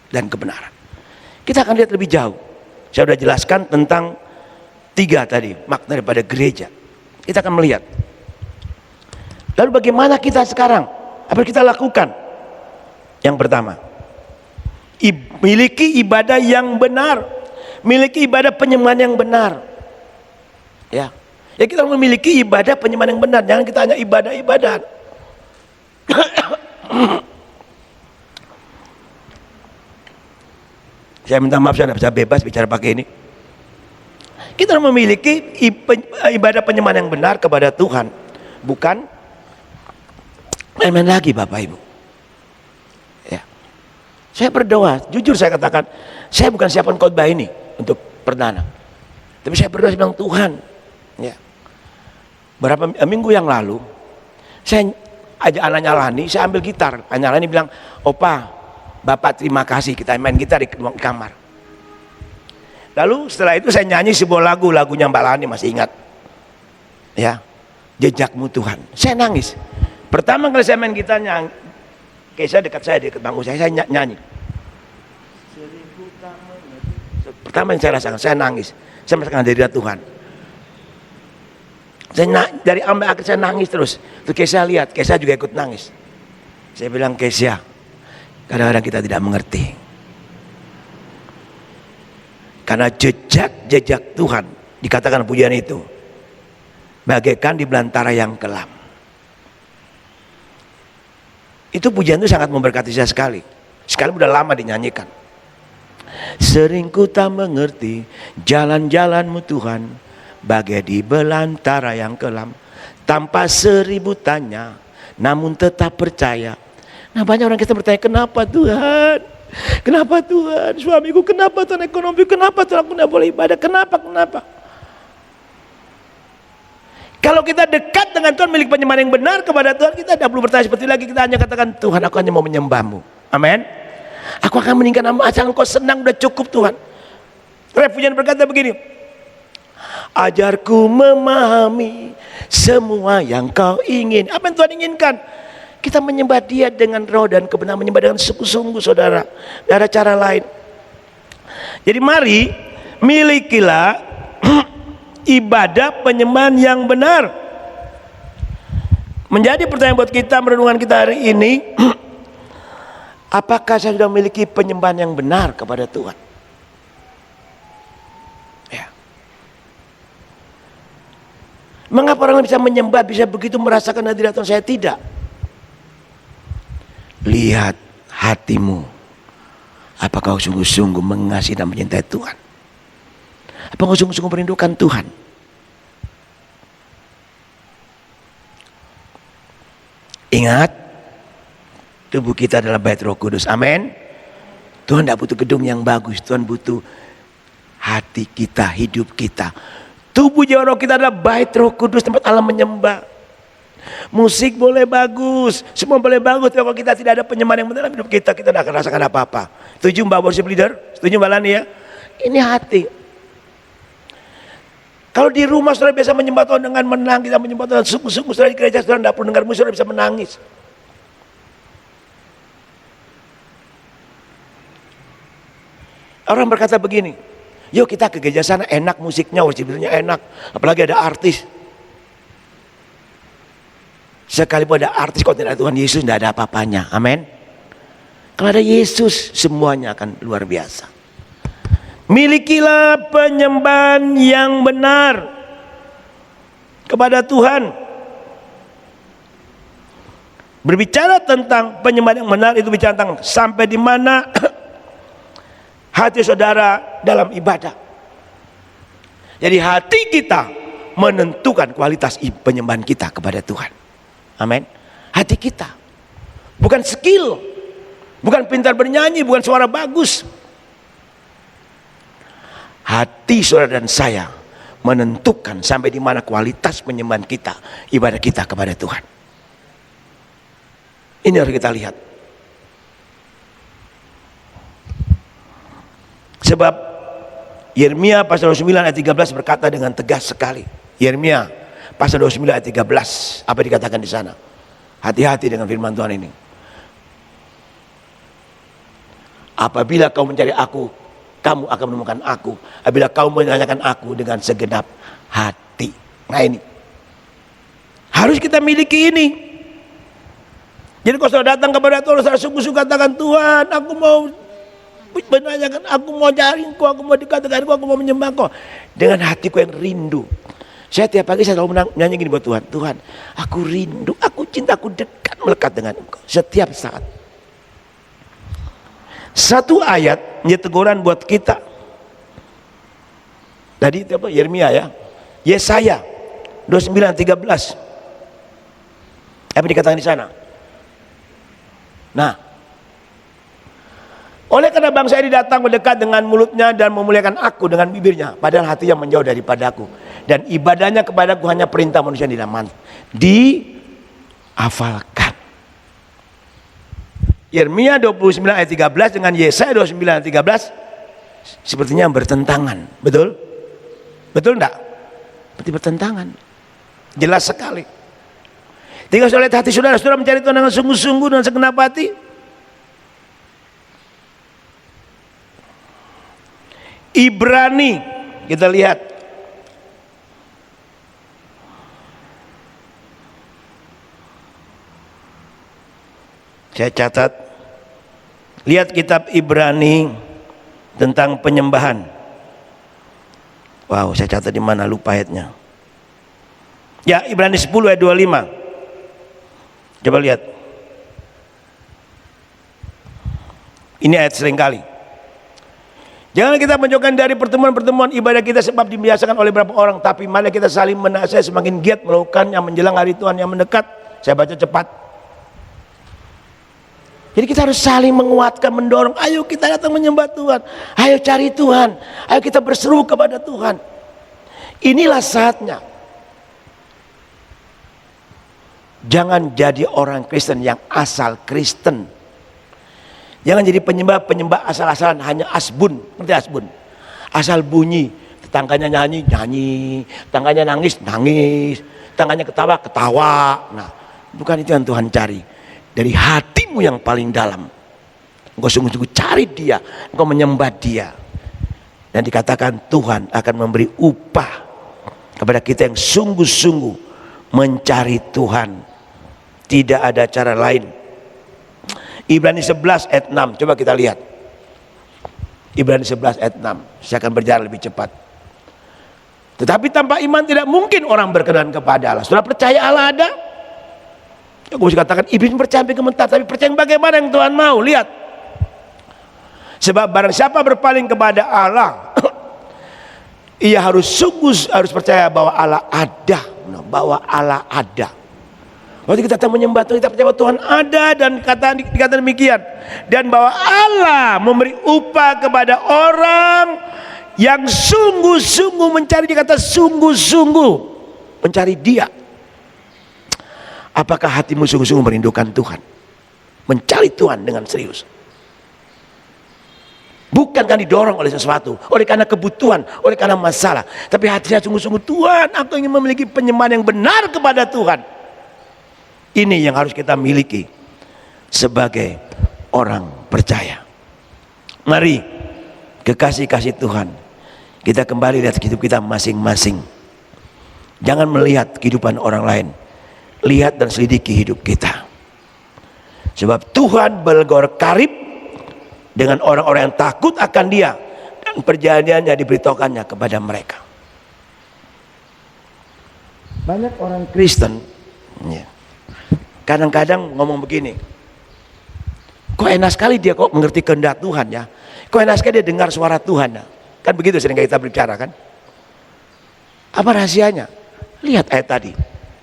dan kebenaran. Kita akan lihat lebih jauh. Saya sudah jelaskan tentang 3 tadi makna daripada gereja. Kita akan melihat. Lalu bagaimana kita sekarang? Apa yang kita lakukan? Yang pertama, miliki ibadah yang benar, miliki ibadah penyembahan yang benar. Ya, kita memiliki ibadah penyembahan yang benar. Jangan kita hanya ibadah-ibadah. Saya minta maaf, saya tidak bisa bebas bicara pakai ini. Kita memiliki ibadah penyembahan yang benar kepada Tuhan, bukan main-main lagi, Bapak Ibu. Ya, saya berdoa, jujur saya katakan, saya bukan siapkan khotbah ini untuk perdana, tapi saya berdoa, saya bilang Tuhan, ya, berapa minggu yang lalu, saya ajak anaknya Lani, saya ambil gitar, anaknya Lani bilang, Opa, Bapak terima kasih, kita main gitar di kamar. Lalu setelah itu saya nyanyi sebuah lagunya Mbak Lani, masih ingat, ya, Jejakmu Tuhan. Saya nangis. Pertama kali saya main gitar, Keisha dekat bangku saya nyanyi. Pertama yang saya rasakan, saya nangis. Saya merasakan hadirat Tuhan. Dari sampai akhir saya nangis terus. Terus Keisha lihat, Keisha juga ikut nangis. Saya bilang, Keisha, kadang-kadang kita tidak mengerti. Karena jejak Tuhan, dikatakan pujian itu, bagaikan di belantara yang kelam. Itu pujian itu sangat memberkati saya sekali. Sekali udah lama dinyanyikan. Sering ku tak mengerti jalan-jalanmu Tuhan, bagai di belantara yang kelam. Tanpa 1000 tanya, namun tetap percaya. Nah, banyak orang kita bertanya, kenapa Tuhan? Kenapa Tuhan? Suamiku kenapa Tuhan? Ekonomi kenapa Tuhan? Aku tidak boleh ibadah. Kenapa? Kalau kita dekat dengan Tuhan, milik penyembahan yang benar kepada Tuhan, kita tidak perlu bertanya seperti lagi. Kita hanya katakan, Tuhan, aku hanya mau menyembahmu. Amin. Aku akan meninggalkan nama, asal Engkau senang, udah cukup Tuhan. Refugian berkata begini, ajarku memahami semua yang Kau ingin. Apa yang Tuhan inginkan? Kita menyembah Dia dengan roh dan kebenaran, menyembah dengan sungguh-sungguh, saudara. Tidak ada cara lain. Jadi mari milikilah ibadah penyembahan yang benar. Menjadi pertanyaan buat kita, merenungan kita hari ini, apakah saya sudah memiliki penyembahan yang benar kepada Tuhan? Ya. Mengapa orang bisa menyembah, bisa begitu merasakan hadirat Tuhan? Saya tidak. Lihat hatimu, apakah kau sungguh-sungguh mengasihi dan mencintai Tuhan? Apa kau sungguh-sungguh merindukan Tuhan? Ingat, tubuh kita adalah bait Roh Kudus. Amin. Tuhan tidak butuh gedung yang bagus, Tuhan butuh hati kita, hidup kita. Tubuh jiwa roh kita adalah bait Roh Kudus, tempat Allah menyembah. Musik boleh bagus, semua boleh bagus, tapi kalau kita tidak ada penyembahan yang benar dalam hidup kita, kita tidak akan rasakan apa-apa. Setuju Mbak worship leader? Setuju Mbak Lani ya? Ini hati. Kalau di rumah saudara biasa menyembah Tuhan dengan menang, kita menyembah Tuhan sungguh-sungguh, saudara di gereja saudara tidak perlu dengar musik, saudara bisa menangis. Orang berkata begini, yuk kita ke gereja sana, enak musiknya, worship leadernya enak, apalagi ada artis. Sekalipun ada artis, kalau tidak ada Tuhan Yesus, tidak ada apa-apanya. Amin. Kalau ada Yesus, semuanya akan luar biasa. Milikilah penyembahan yang benar kepada Tuhan. Berbicara tentang penyembahan yang benar, itu bicara tentang sampai di mana hati saudara dalam ibadah. Jadi hati kita menentukan kualitas penyembahan kita kepada Tuhan. Amin. Hati kita, bukan skill, bukan pintar bernyanyi, bukan suara bagus. Hati saudara dan saya menentukan sampai di mana kualitas penyembahan kita, ibadah kita kepada Tuhan. Ini harus kita lihat. Sebab Yeremia pasal 29 ayat 13 berkata dengan tegas sekali. Yeremia pasal 29 ayat 13, apa dikatakan di sana? Hati-hati dengan firman Tuhan ini. Apabila kau mencari aku, kamu akan menemukan aku. Apabila kau menanyakan aku dengan segenap hati. Nah ini harus kita miliki ini. Jadi kalau saudara datang kepada Tuhan, saudara sungguh-sungguh katakan, Tuhan, aku mau menanyakan, aku mau cari Engkau, aku mau dekat dengan Engkau, aku mau menyembah Engkau dengan hatiku yang rindu. Saya tiap pagi saya selalu nyanyi gini buat Tuhan, Tuhan, aku rindu, aku cinta, aku dekat melekat dengan Engkau setiap saat. Satu ayat menjadi teguran buat kita. Tadi itu apa? Yeremia ya. Yesaya 29:13. Apa dikatakan di sana? Nah, oleh karena bangsa ini datang mendekat dengan mulutnya dan memuliakan aku dengan bibirnya, padahal hatinya menjauh daripadaku, dan ibadahnya kepadaku hanya perintah manusia yang tidak dihafalkan. Yeremia 29 ayat 13 dengan Yesaya 29 ayat 13 sepertinya bertentangan, betul? Betul enggak? Seperti bertentangan. Jelas sekali. Tinggal saudara lihat hati saudara, saudara mencari Tuhan dengan sungguh-sungguh dan segenap hati. Ibrani, kita lihat. Saya catat. Lihat kitab Ibrani tentang penyembahan. Wow, saya catat di mana, lupa ayatnya. Ya, Ibrani 10 ayat 25. Coba lihat. Ini ayat sering kali. Jangan kita menjauhkan dari pertemuan-pertemuan ibadah kita sebab dibiasakan oleh beberapa orang, tapi mari kita saling menasihati semakin giat melakukannya menjelang hari Tuhan yang mendekat. Saya baca cepat. Jadi kita harus saling menguatkan, mendorong. Ayo kita datang menyembah Tuhan. Ayo cari Tuhan. Ayo kita berseru kepada Tuhan. Inilah saatnya. Jangan jadi orang Kristen yang asal Kristen. Jangan jadi penyembah asal-asalan, hanya asbun. Ngerti asbun? Asal bunyi. Tetangganya nyanyi, tetangganya nangis, tetangganya ketawa. Nah, bukan itu yang Tuhan cari. Dari hatimu yang paling dalam, engkau sungguh-sungguh cari Dia, engkau menyembah Dia, dan dikatakan Tuhan akan memberi upah kepada kita yang sungguh-sungguh mencari Tuhan. Tidak ada cara lain. Ibrani 11 ayat 6, coba kita lihat. Ibrani 11 ayat 6. Saya akan berjalan lebih cepat. Tetapi tanpa iman tidak mungkin orang berkenan kepada Allah. Sudah percaya Allah ada? Aku bisa katakan iblis percaya gementar, tapi percaya bagaimana yang Tuhan mau. Lihat, sebab barang siapa berpaling kepada Allah, ia harus percaya bahwa Allah ada. Bahwa Allah ada. Waktu kita menyembah Tuhan, kita percaya bahwa Tuhan ada, dan dikatakan demikian, dan bahwa Allah memberi upah kepada orang yang sungguh-sungguh mencari. Dikata sungguh-sungguh mencari Dia. Apakah hatimu sungguh-sungguh merindukan Tuhan? Mencari Tuhan dengan serius. Bukan kan didorong oleh sesuatu, oleh karena kebutuhan, oleh karena masalah, tapi hatinya sungguh-sungguh, Tuhan, aku ingin memiliki penyembahan yang benar kepada Tuhan. Ini yang harus kita miliki sebagai orang percaya. Mari kekasih-kasih Tuhan, kita kembali lihat hidup kita masing-masing. Jangan melihat kehidupan orang lain, lihat dan selidiki hidup kita. Sebab Tuhan bergor karib dengan orang-orang yang takut akan Dia, dan perjanjiannya diberitahukannya kepada mereka. Banyak orang Kristen ya, kadang-kadang ngomong begini, kok enak sekali dia kok mengerti kehendak Tuhan ya, kok enak sekali dia dengar suara Tuhan ya. Kan begitu sering kita berbicara kan. Apa rahasianya? Lihat ayat tadi,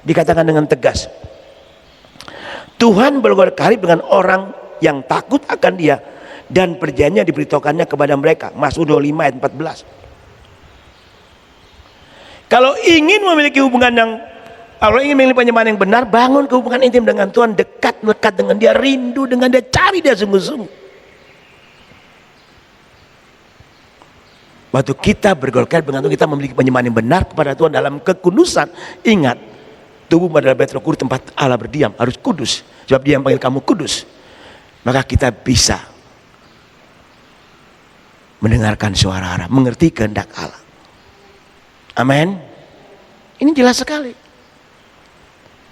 dikatakan dengan tegas, Tuhan bergor karib dengan orang yang takut akan Dia, dan perjanjiannya diberitahukannya kepada mereka. Mazmur 25 ayat 14. Kalau ingin memiliki hubungan yang, kalau ingin memiliki penyembahan yang benar, bangun hubungan intim dengan Tuhan, melekat dengan Dia, rindu dengan Dia, cari Dia sungguh-sungguh. Waktu kita bergolkar dengan Tuhan, kita memiliki penyembahan yang benar kepada Tuhan dalam kekudusan. Ingat, tubuh adalah bait Roh Kudus, tempat Allah berdiam, harus kudus. Sebab Dia yang panggil kamu kudus. Maka kita bisa mendengarkan suara Allah, mengerti kehendak Allah. Amin. Ini jelas sekali.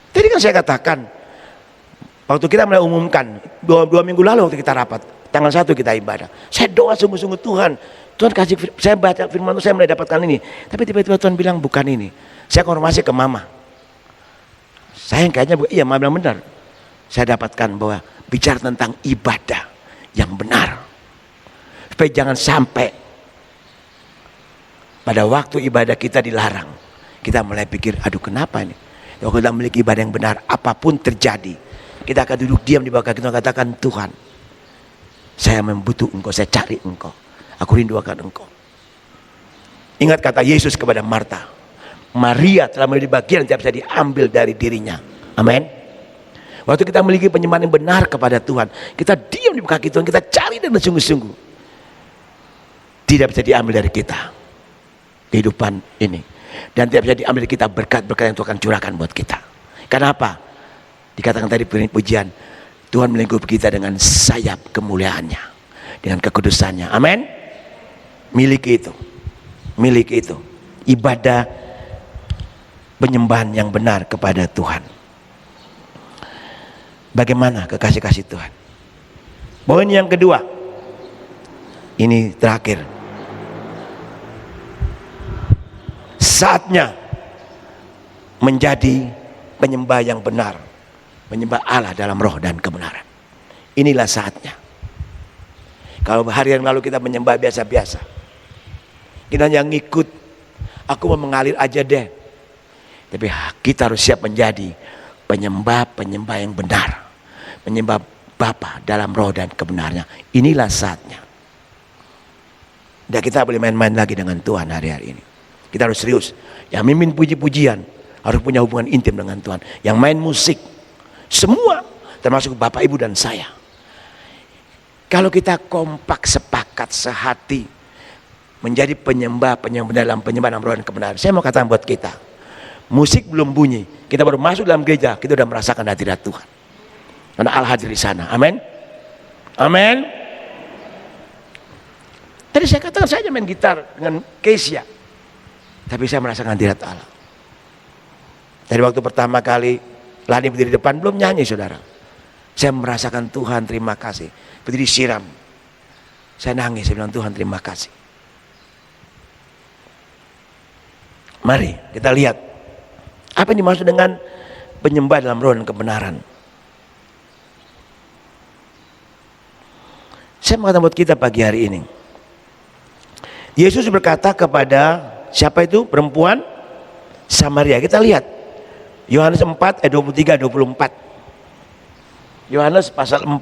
Tadi kan saya katakan, waktu kita mulai umumkan, dua minggu lalu waktu kita rapat, tanggal 1 kita ibadah, saya doa sungguh-sungguh, Tuhan kasih, saya baca firman itu, saya mulai dapatkan ini. Tapi tiba-tiba Tuhan bilang bukan ini. Saya konfirmasi ke mama. Saya kayaknya, iya mama bilang benar. Saya dapatkan bahwa bicara tentang ibadah yang benar. Supaya jangan sampai pada waktu ibadah kita dilarang, kita mulai pikir, aduh kenapa ini? Kalau kita memiliki ibadah yang benar, apapun terjadi, kita akan duduk diam di bawah kaki Tuhan, katakan, Tuhan, saya membutuh Engkau, saya cari Engkau, aku rindu akan Engkau. Ingat kata Yesus kepada Marta, Maria telah menjadi bagian yang tidak bisa diambil dari dirinya. Amin. Waktu kita memiliki penyembahan yang benar kepada Tuhan, kita diam di bawah kaki Tuhan, kita cari dengan sungguh-sungguh, tidak bisa diambil dari kita kehidupan ini, dan tidak bisa diambil dari kita berkat-berkat yang Tuhan akan curahkan buat kita. Kenapa? Dikatakan tadi pujian, Tuhan melingkupi kita dengan sayap kemuliaannya, dengan kekudusannya. Amin. Miliki itu, miliki itu, ibadah penyembahan yang benar kepada Tuhan. Bagaimana kekasih-kasih Tuhan? Poin yang kedua, ini terakhir, saatnya menjadi penyembah yang benar, menyembah Allah dalam roh dan kebenaran. Inilah saatnya. Kalau hari yang lalu kita menyembah biasa-biasa, kita hanya ngikut, aku mau mengalir aja deh. Tapi kita harus siap menjadi penyembah-penyembah yang benar, menyembah Bapa dalam roh dan kebenarnya. Inilah saatnya. Dan kita boleh main-main lagi dengan Tuhan hari-hari ini. Kita harus serius. Yang mimpin puji-pujian harus punya hubungan intim dengan Tuhan. Yang main musik, semua termasuk Bapak, Ibu, dan saya. Kalau kita kompak, sepakat, sehati menjadi penyembah-penyembah dalam penyembahan roh dan kebenaran. Saya mau katakan buat kita, musik belum bunyi, kita baru masuk dalam gereja, kita sudah merasakan hadirat Tuhan. Karena Allah hadir di sana. Amin. Amin. Tadi saya katakan saya main gitar dengan Kesia, tapi saya merasakan hadirat Allah. Dari waktu pertama kali Lani berdiri di depan, belum nyanyi saudara, saya merasakan Tuhan terima kasih. Berdiri siram, saya nangis, saya bilang Tuhan terima kasih. Mari kita lihat apa yang dimaksud dengan penyembah dalam roh dan kebenaran. Saya mau kata buat kita pagi hari ini, Yesus berkata kepada siapa itu? Perempuan Samaria. Kita lihat Yohanes 4 ayat 23-24. Yohanes pasal 4.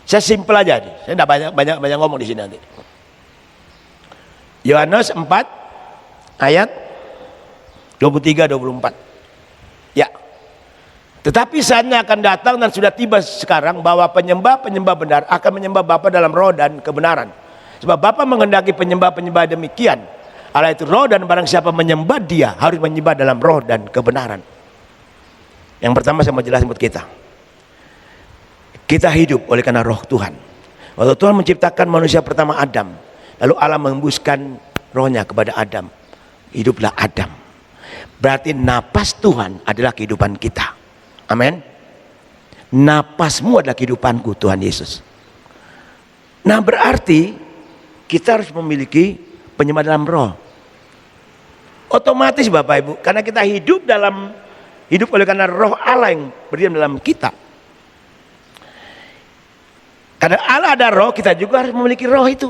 Saya simpel aja, saya tidak banyak ngomong di sini nanti. Yohanes 4 ayat 23-24. Ya. Tetapi saatnya akan datang dan sudah tiba sekarang bahwa penyembah-penyembah benar akan menyembah Bapa dalam roh dan kebenaran. Sebab Bapa menghendaki penyembah-penyembah demikian. Allah itu roh, dan barang siapa menyembah Dia harus menyembah dalam roh dan kebenaran. Yang pertama saya mau jelasin buat kita. Kita hidup oleh karena roh Tuhan. Waktu Tuhan menciptakan manusia pertama Adam, lalu Allah mengembuskan rohnya kepada Adam. Hiduplah Adam. Berarti napas Tuhan adalah kehidupan kita. Amin. Napasmu adalah kehidupanku, Tuhan Yesus. Nah berarti kita harus memiliki penyembah dalam roh. Otomatis Bapak Ibu, karena kita hidup oleh karena roh Allah yang berdiam dalam kita. Karena Allah ada roh, kita juga harus memiliki roh itu.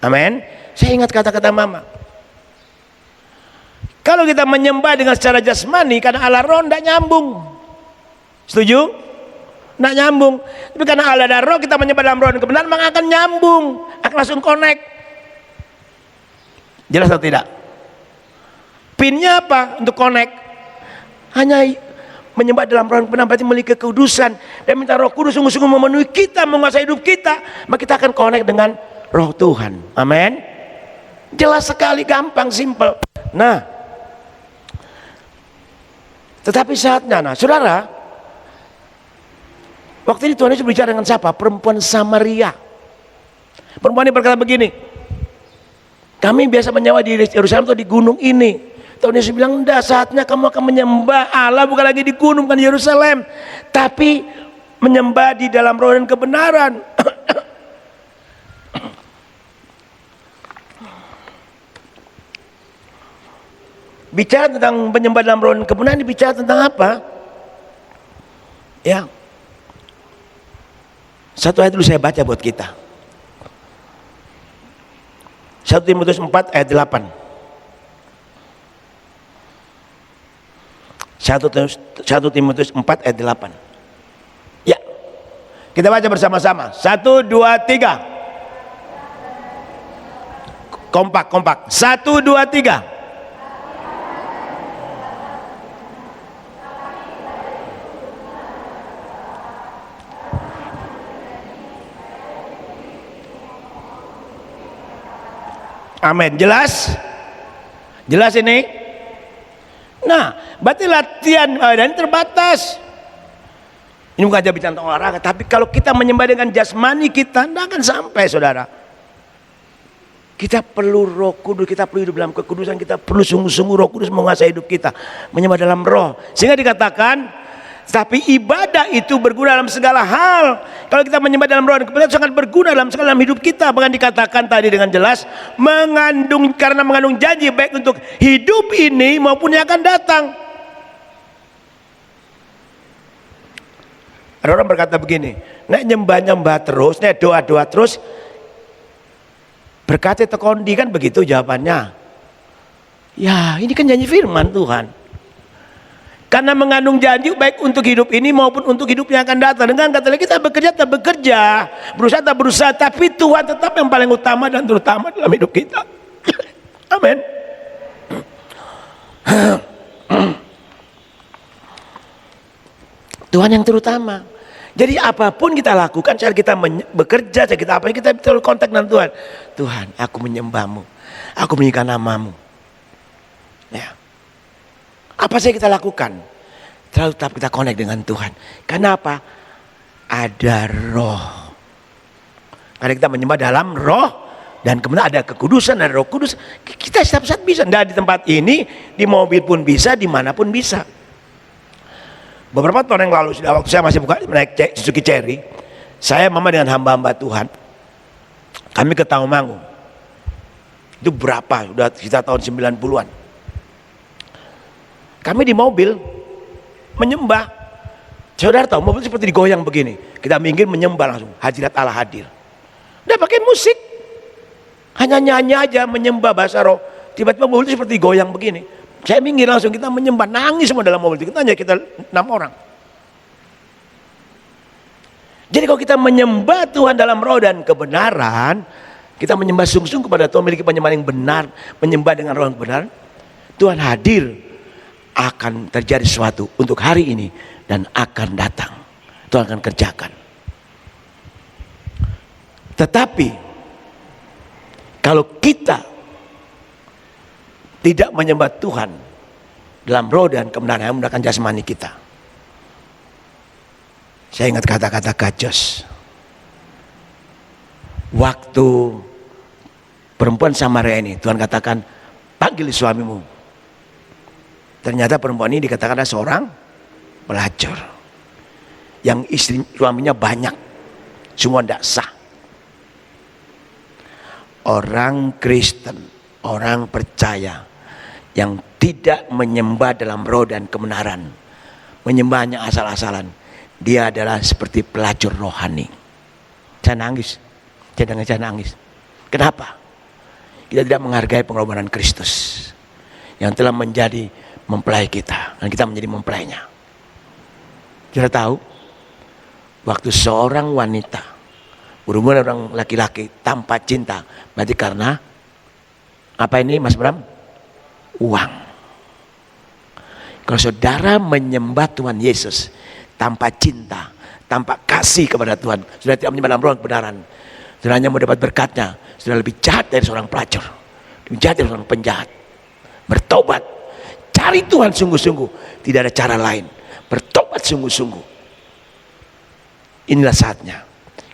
Amin. Saya ingat kata-kata Mama. Kalau kita menyembah dengan secara jasmani, karena Allah roh tidak nyambung. Setuju? Tidak nyambung. Tapi karena Allah ada roh, kita menyembah dalam roh dan kebenaran, maka akan nyambung, akan langsung connect. Jelas atau tidak? Pinnya apa untuk connect? Hanya menyembah dalam roh dan kebenaran, berarti memiliki kekudusan, dan minta Roh Kudus sungguh-sungguh memenuhi kita, menguasai hidup kita, maka kita akan connect dengan roh Tuhan. Amin. Jelas sekali, gampang, simple. Nah, tetapi saatnya, saudara, waktu ini Tuhan Yesus berbicara dengan siapa? Perempuan Samaria. Perempuan ini berkata begini, kami biasa menyewa di Yerusalem atau di gunung ini. Tahun Yesus bilang, enggak, saatnya kamu akan menyembah Allah bukan lagi di gunung, bukan di Yerusalem, tapi menyembah di dalam roh dan kebenaran. Bicara tentang penyembah dalam roh dan kebenaran, bicara tentang apa? Ya, satu ayat dulu saya baca buat kita. 1 Timotius 4 ayat 8. 1 Timotius 4 ayat 8. Ya, kita baca bersama-sama. 1, 2, 3. Kompak. 1, 2, 3. Amin. Jelas? Jelas ini? Nah, berarti latihan dan terbatas. Ini bukan aja bicara tentang olahraga, tapi kalau kita menyembah dengan jasmani kita, tidak akan sampai, saudara. Kita perlu Roh Kudus, kita perlu hidup dalam kekudusan, kita perlu sungguh-sungguh Roh Kudus menguasai hidup kita, menyembah dalam roh. Sehingga dikatakan, tapi ibadah itu berguna dalam segala hal. Kalau kita menyembah dalam roh dan kebenaran, sangat berguna dalam segala hidup kita. Bahkan dikatakan tadi dengan jelas, karena mengandung janji baik untuk hidup ini maupun yang akan datang. Ada orang berkata begini, nek nyembah terus, nek doa terus, berkati tekondi, kan begitu jawabannya. Ya, ini kan janji firman Tuhan. Karena mengandung janji baik untuk hidup ini maupun untuk hidup yang akan datang. Dengan kata lain, kita bekerja, berusaha, tapi Tuhan tetap yang paling utama dan terutama dalam hidup kita. Amin. Tuhan yang terutama. Jadi apapun kita lakukan, cara kita bekerja, cara kita apa, kita terlalu kontak dengan Tuhan. Tuhan, aku menyembahmu, aku meninggikan namamu. Ya. Apa sih kita lakukan? Terlalu tetap kita connect dengan Tuhan. Kenapa? Ada roh. Karena kita menyembah dalam roh dan kemudian ada kekudusan, ada Roh Kudus. Kita setiap saat bisa. Tidak di tempat ini, di mobil pun bisa, dimanapun bisa. Beberapa tahun yang lalu, waktu saya masih naik Suzuki Cherry, saya mama dengan hamba-hamba Tuhan, kami ke Tawangmangu. Itu berapa? Sudah kita tahun 90-an. Kami di mobil menyembah. Saudara tahu mobil seperti digoyang begini. Kita minggir menyembah langsung. Hadirat Allah hadir. Nggak pakai musik. Hanya nyanyi aja menyembah bahasa roh. Tiba-tiba mobil itu seperti goyang begini. Saya minggir langsung, kita menyembah. Nangis semua dalam mobil itu. Kita hanya 6 orang. Jadi kalau kita menyembah Tuhan dalam roh dan kebenaran, kita menyembah sungguh-sungguh kepada Tuhan, memiliki penyembahan yang benar, menyembah dengan roh yang benar, Tuhan hadir. Akan terjadi sesuatu untuk hari ini dan akan datang. Tuhan akan kerjakan. Tetapi kalau kita tidak menyembah Tuhan dalam roh dan kebenaran, yang menggunakan jasmani kita. Saya ingat kata-kata Kajos. Waktu perempuan Samaria ini, Tuhan katakan, panggil suamimu. Ternyata perempuan ini dikatakan adalah seorang pelacur. Yang suaminya banyak. Semua tidak sah. Orang Kristen, orang percaya yang tidak menyembah dalam roh dan kebenaran, menyembahnya asal-asalan, dia adalah seperti pelacur rohani. Saya nangis. Saya nangis. Kenapa? Kita tidak menghargai pengorbanan Kristus yang telah menjadi mempelai kita, dan kita menjadi mempelainya. Kita tahu, waktu seorang wanita berhubungan dengan orang laki-laki tanpa cinta, berarti karena apa ini, Mas Bram? Uang. Kalau saudara menyembah Tuhan Yesus tanpa cinta, tanpa kasih kepada Tuhan, saudara tidak menyembah dalam roh kebenaran, saudara hanya mau dapat berkatnya, saudara lebih jahat dari seorang pelacur, lebih jahat dari seorang penjahat. Bertobat, cari Tuhan sungguh-sungguh, tidak ada cara lain. Bertobat sungguh-sungguh. Inilah saatnya.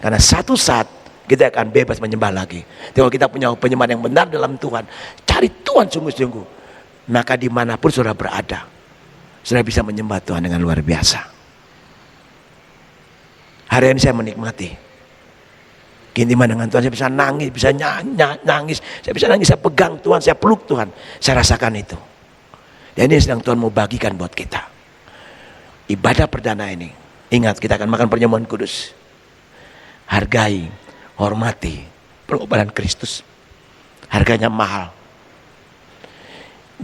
Karena satu saat kita akan bebas menyembah lagi. Kalau kita punya penyembahan yang benar dalam Tuhan, cari Tuhan sungguh-sungguh, maka dimanapun saudara berada, saudara bisa menyembah Tuhan dengan luar biasa. Hari ini saya menikmati keintiman dengan Tuhan. Saya bisa nangis, bisa nangis, saya bisa nangis, saya pegang Tuhan, saya peluk Tuhan, saya rasakan itu. Dan ini sedang Tuhan mau bagikan buat kita. Ibadah perdana ini, ingat kita akan makan perjamuan kudus. Hargai, hormati pengorbanan Kristus. Harganya mahal.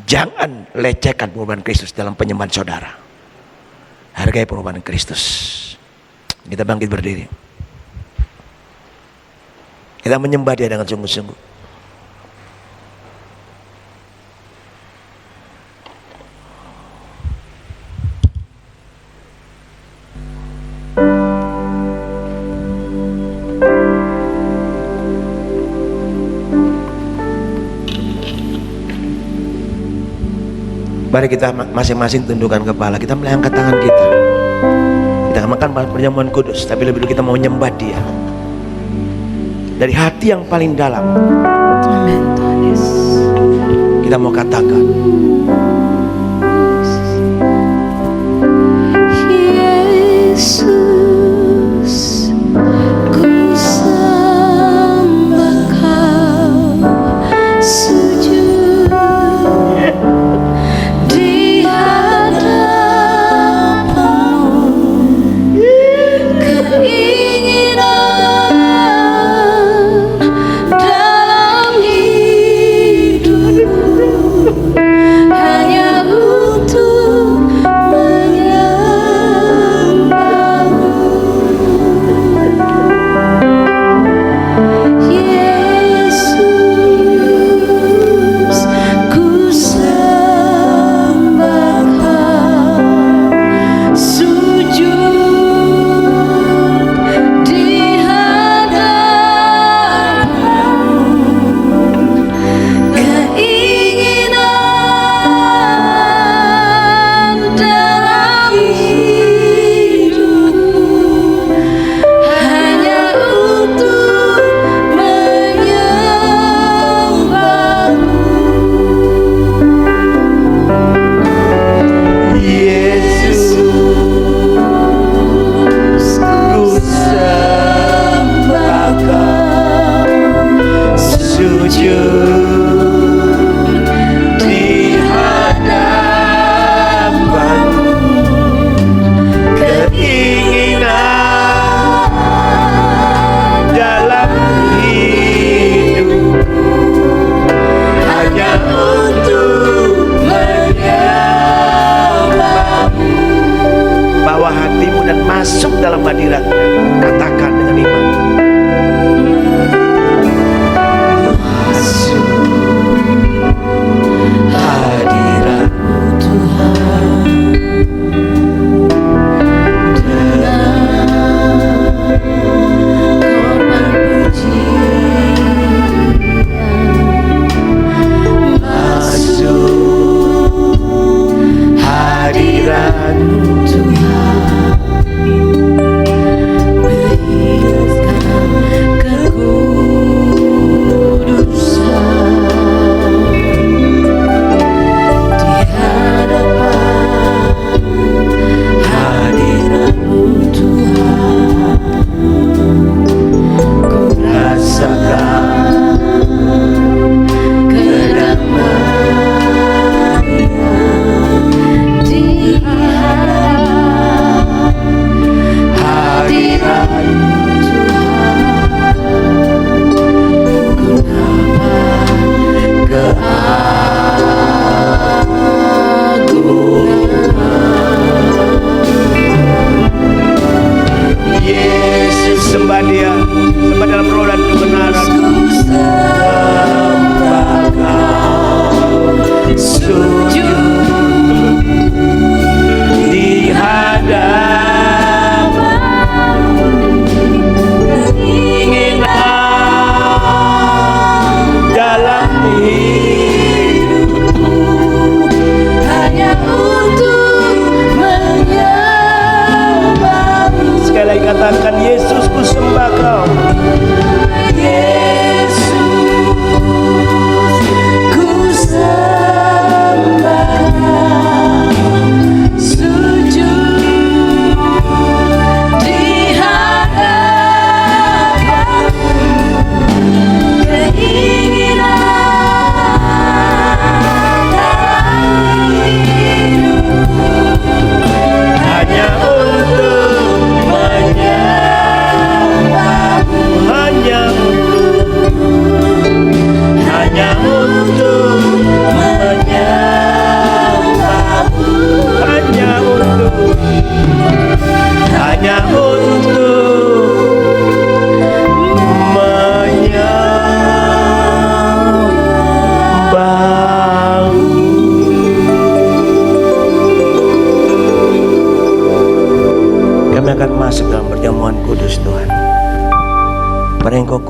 Jangan lecehkan pengorbanan Kristus dalam penyembahan saudara. Hargai pengorbanan Kristus. Kita bangkit berdiri. Kita menyembah Dia dengan sungguh-sungguh. Mari kita masing-masing tundukkan kepala, kita melangkah tangan kita. Kita akan makan perjamuan kudus, tapi lebih dulu kita mau menyembah Dia dari hati yang paling dalam. Amin Tuhan Yesus. Kita mau katakan, Yesus, ku sembah Kau, sujud di hadapan-Mu, keinginan dalam hidupku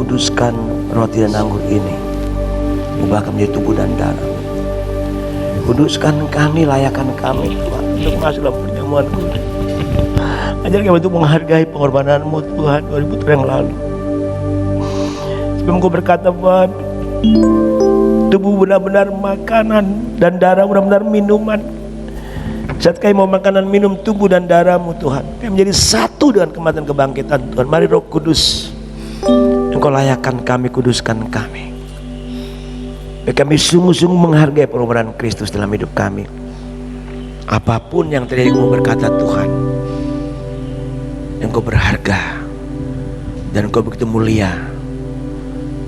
kuduskan roti dan anggur ini, ubah kami menjadi tubuh dan darah. Kuduskan kami, layakan kami Tuhan untuk masuk dalam perjamuan-Mu. Ajar kami untuk menghargai pengorbanan-Mu Tuhan 2000 tahun yang lalu. Sebelum Engkau berkata Tuhan, tubuh benar-benar makanan dan darah benar-benar minuman. Saat kami mau makanan minum tubuh dan darah-Mu Tuhan, kami menjadi satu dengan kematian kebangkitan Tuhan. Mari Roh Kudus, Engkau layakan kami, kuduskan kami. Biar kami sungguh-sungguh menghargai pengorbanan Kristus dalam hidup kami. Apapun yang terjadi, Engkau berkata Tuhan, Engkau berharga dan Engkau begitu mulia.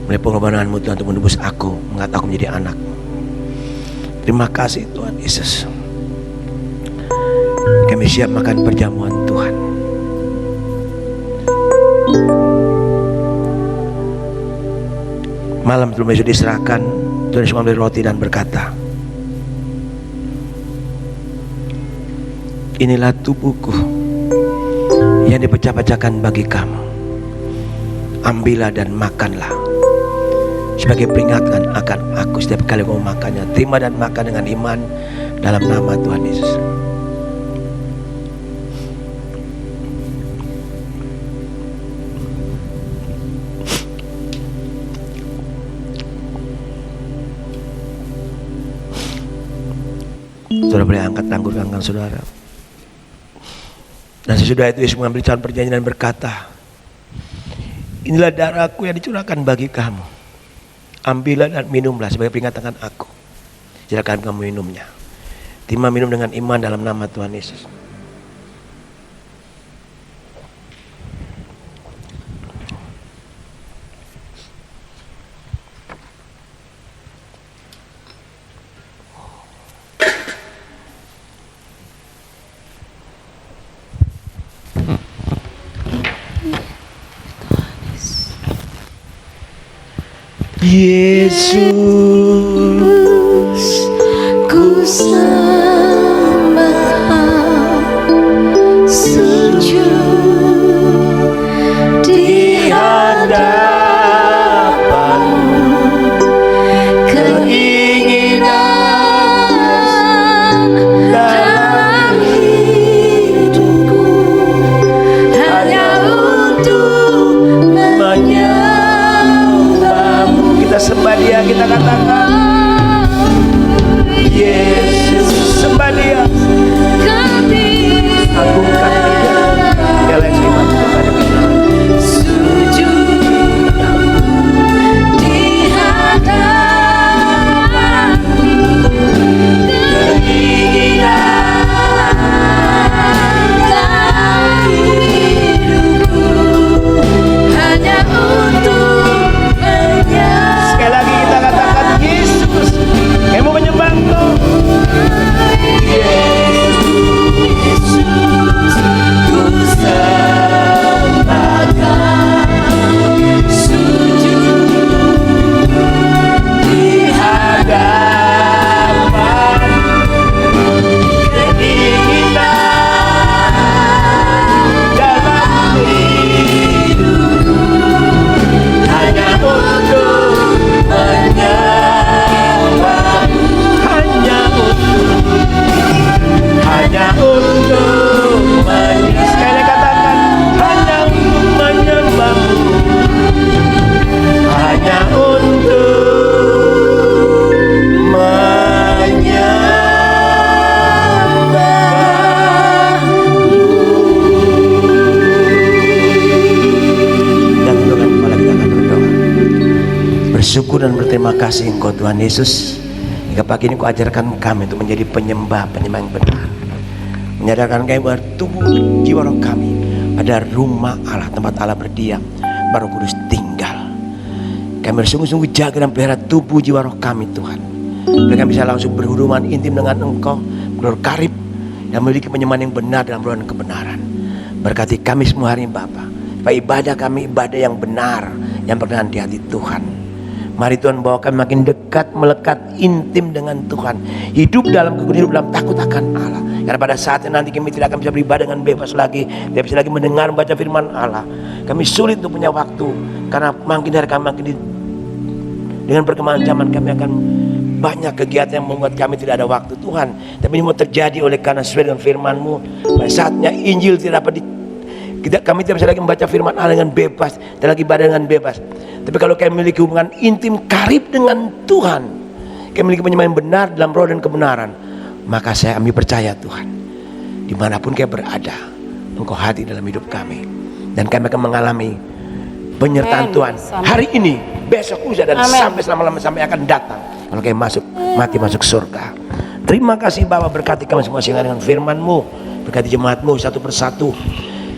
Melihat pengorbanan-Mu Tuhan untuk menebus aku, mengangkat aku menjadi anak-Mu. Terima kasih Tuhan Yesus. Kami siap makan perjamuan Tuhan. Malam sebelum Yesus diserahkan, Tuhan Yesus mengambil roti dan berkata, inilah tubuhku yang dipecah-pecahkan bagi kamu. Ambillah dan makanlah sebagai peringatan akan aku. Setiap kali mau makannya, terima dan makan dengan iman dalam nama Tuhan Yesus. Saudara boleh angkat tanggung-tanggung saudara. Dan sesudah itu Yesus mengambil cawan perjanjian dan berkata, inilah darahku yang dicurahkan bagi kamu. Ambillah dan minumlah sebagai peringatan aku. Silakan kamu minumnya. Terima minum dengan iman dalam nama Tuhan Yesus. Yesus, ku sembah sujud di hadapan-Mu. Keinginan dalam hidupku hanya untuk menyembah. kita sembah Dia, kita katakan Yesus, sembah Dia, agungkan Dia, Dialah yang seiman kepada kita. Bersyukur dan berterima kasih Engkau Tuhan Yesus, hingga pagi ini Engkau ajarkan kami untuk menjadi penyembah yang benar, menyadarkan kami bahwa tubuh jiwa roh kami ada rumah Allah, tempat Allah berdiam, Roh Kudus tinggal. Kami bersungguh-sungguh jaga dan pelihara tubuh jiwa roh kami Tuhan, biar kami bisa langsung berhubungan intim dengan Engkau, berkarib dan memiliki penyembahan yang benar dalam bulan kebenaran. Berkati kami semua hari ini Bapa, supaya ibadah kami ibadah yang benar, yang berkenan di hati Tuhan. Mari Tuhan bawa kami makin dekat, melekat, intim dengan Tuhan. Hidup dalam kekudus, hidup dalam takut akan Allah. Karena pada saatnya nanti kami tidak akan bisa beribadah dengan bebas lagi, tidak bisa lagi mendengar membaca firman Allah. Kami sulit untuk punya waktu, karena makin hari kami makin dengan perkembangan zaman kami akan banyak kegiatan yang membuat kami tidak ada waktu Tuhan. Tapi ini mau terjadi oleh karena sesuai dengan firman-Mu. Pada saatnya Injil tidak dapat kami tidak bisa lagi membaca firman Allah dengan bebas, tidak lagi ibadah dengan bebas. Tapi kalau kami memiliki hubungan intim karib dengan Tuhan, kami memiliki penyembahan benar dalam roh dan kebenaran, maka kami percaya Tuhan, dimanapun kami berada, Engkau hadir dalam hidup kami, dan kami akan mengalami penyertaan Tuhan hari ini, besok, lusa, dan sampai selama-lamanya, sampai akan datang. Kalau kami mati masuk surga. Terima kasih Bapa, berkati kami semua sehingga dengan firman-Mu, berkati jemaat-Mu satu persatu,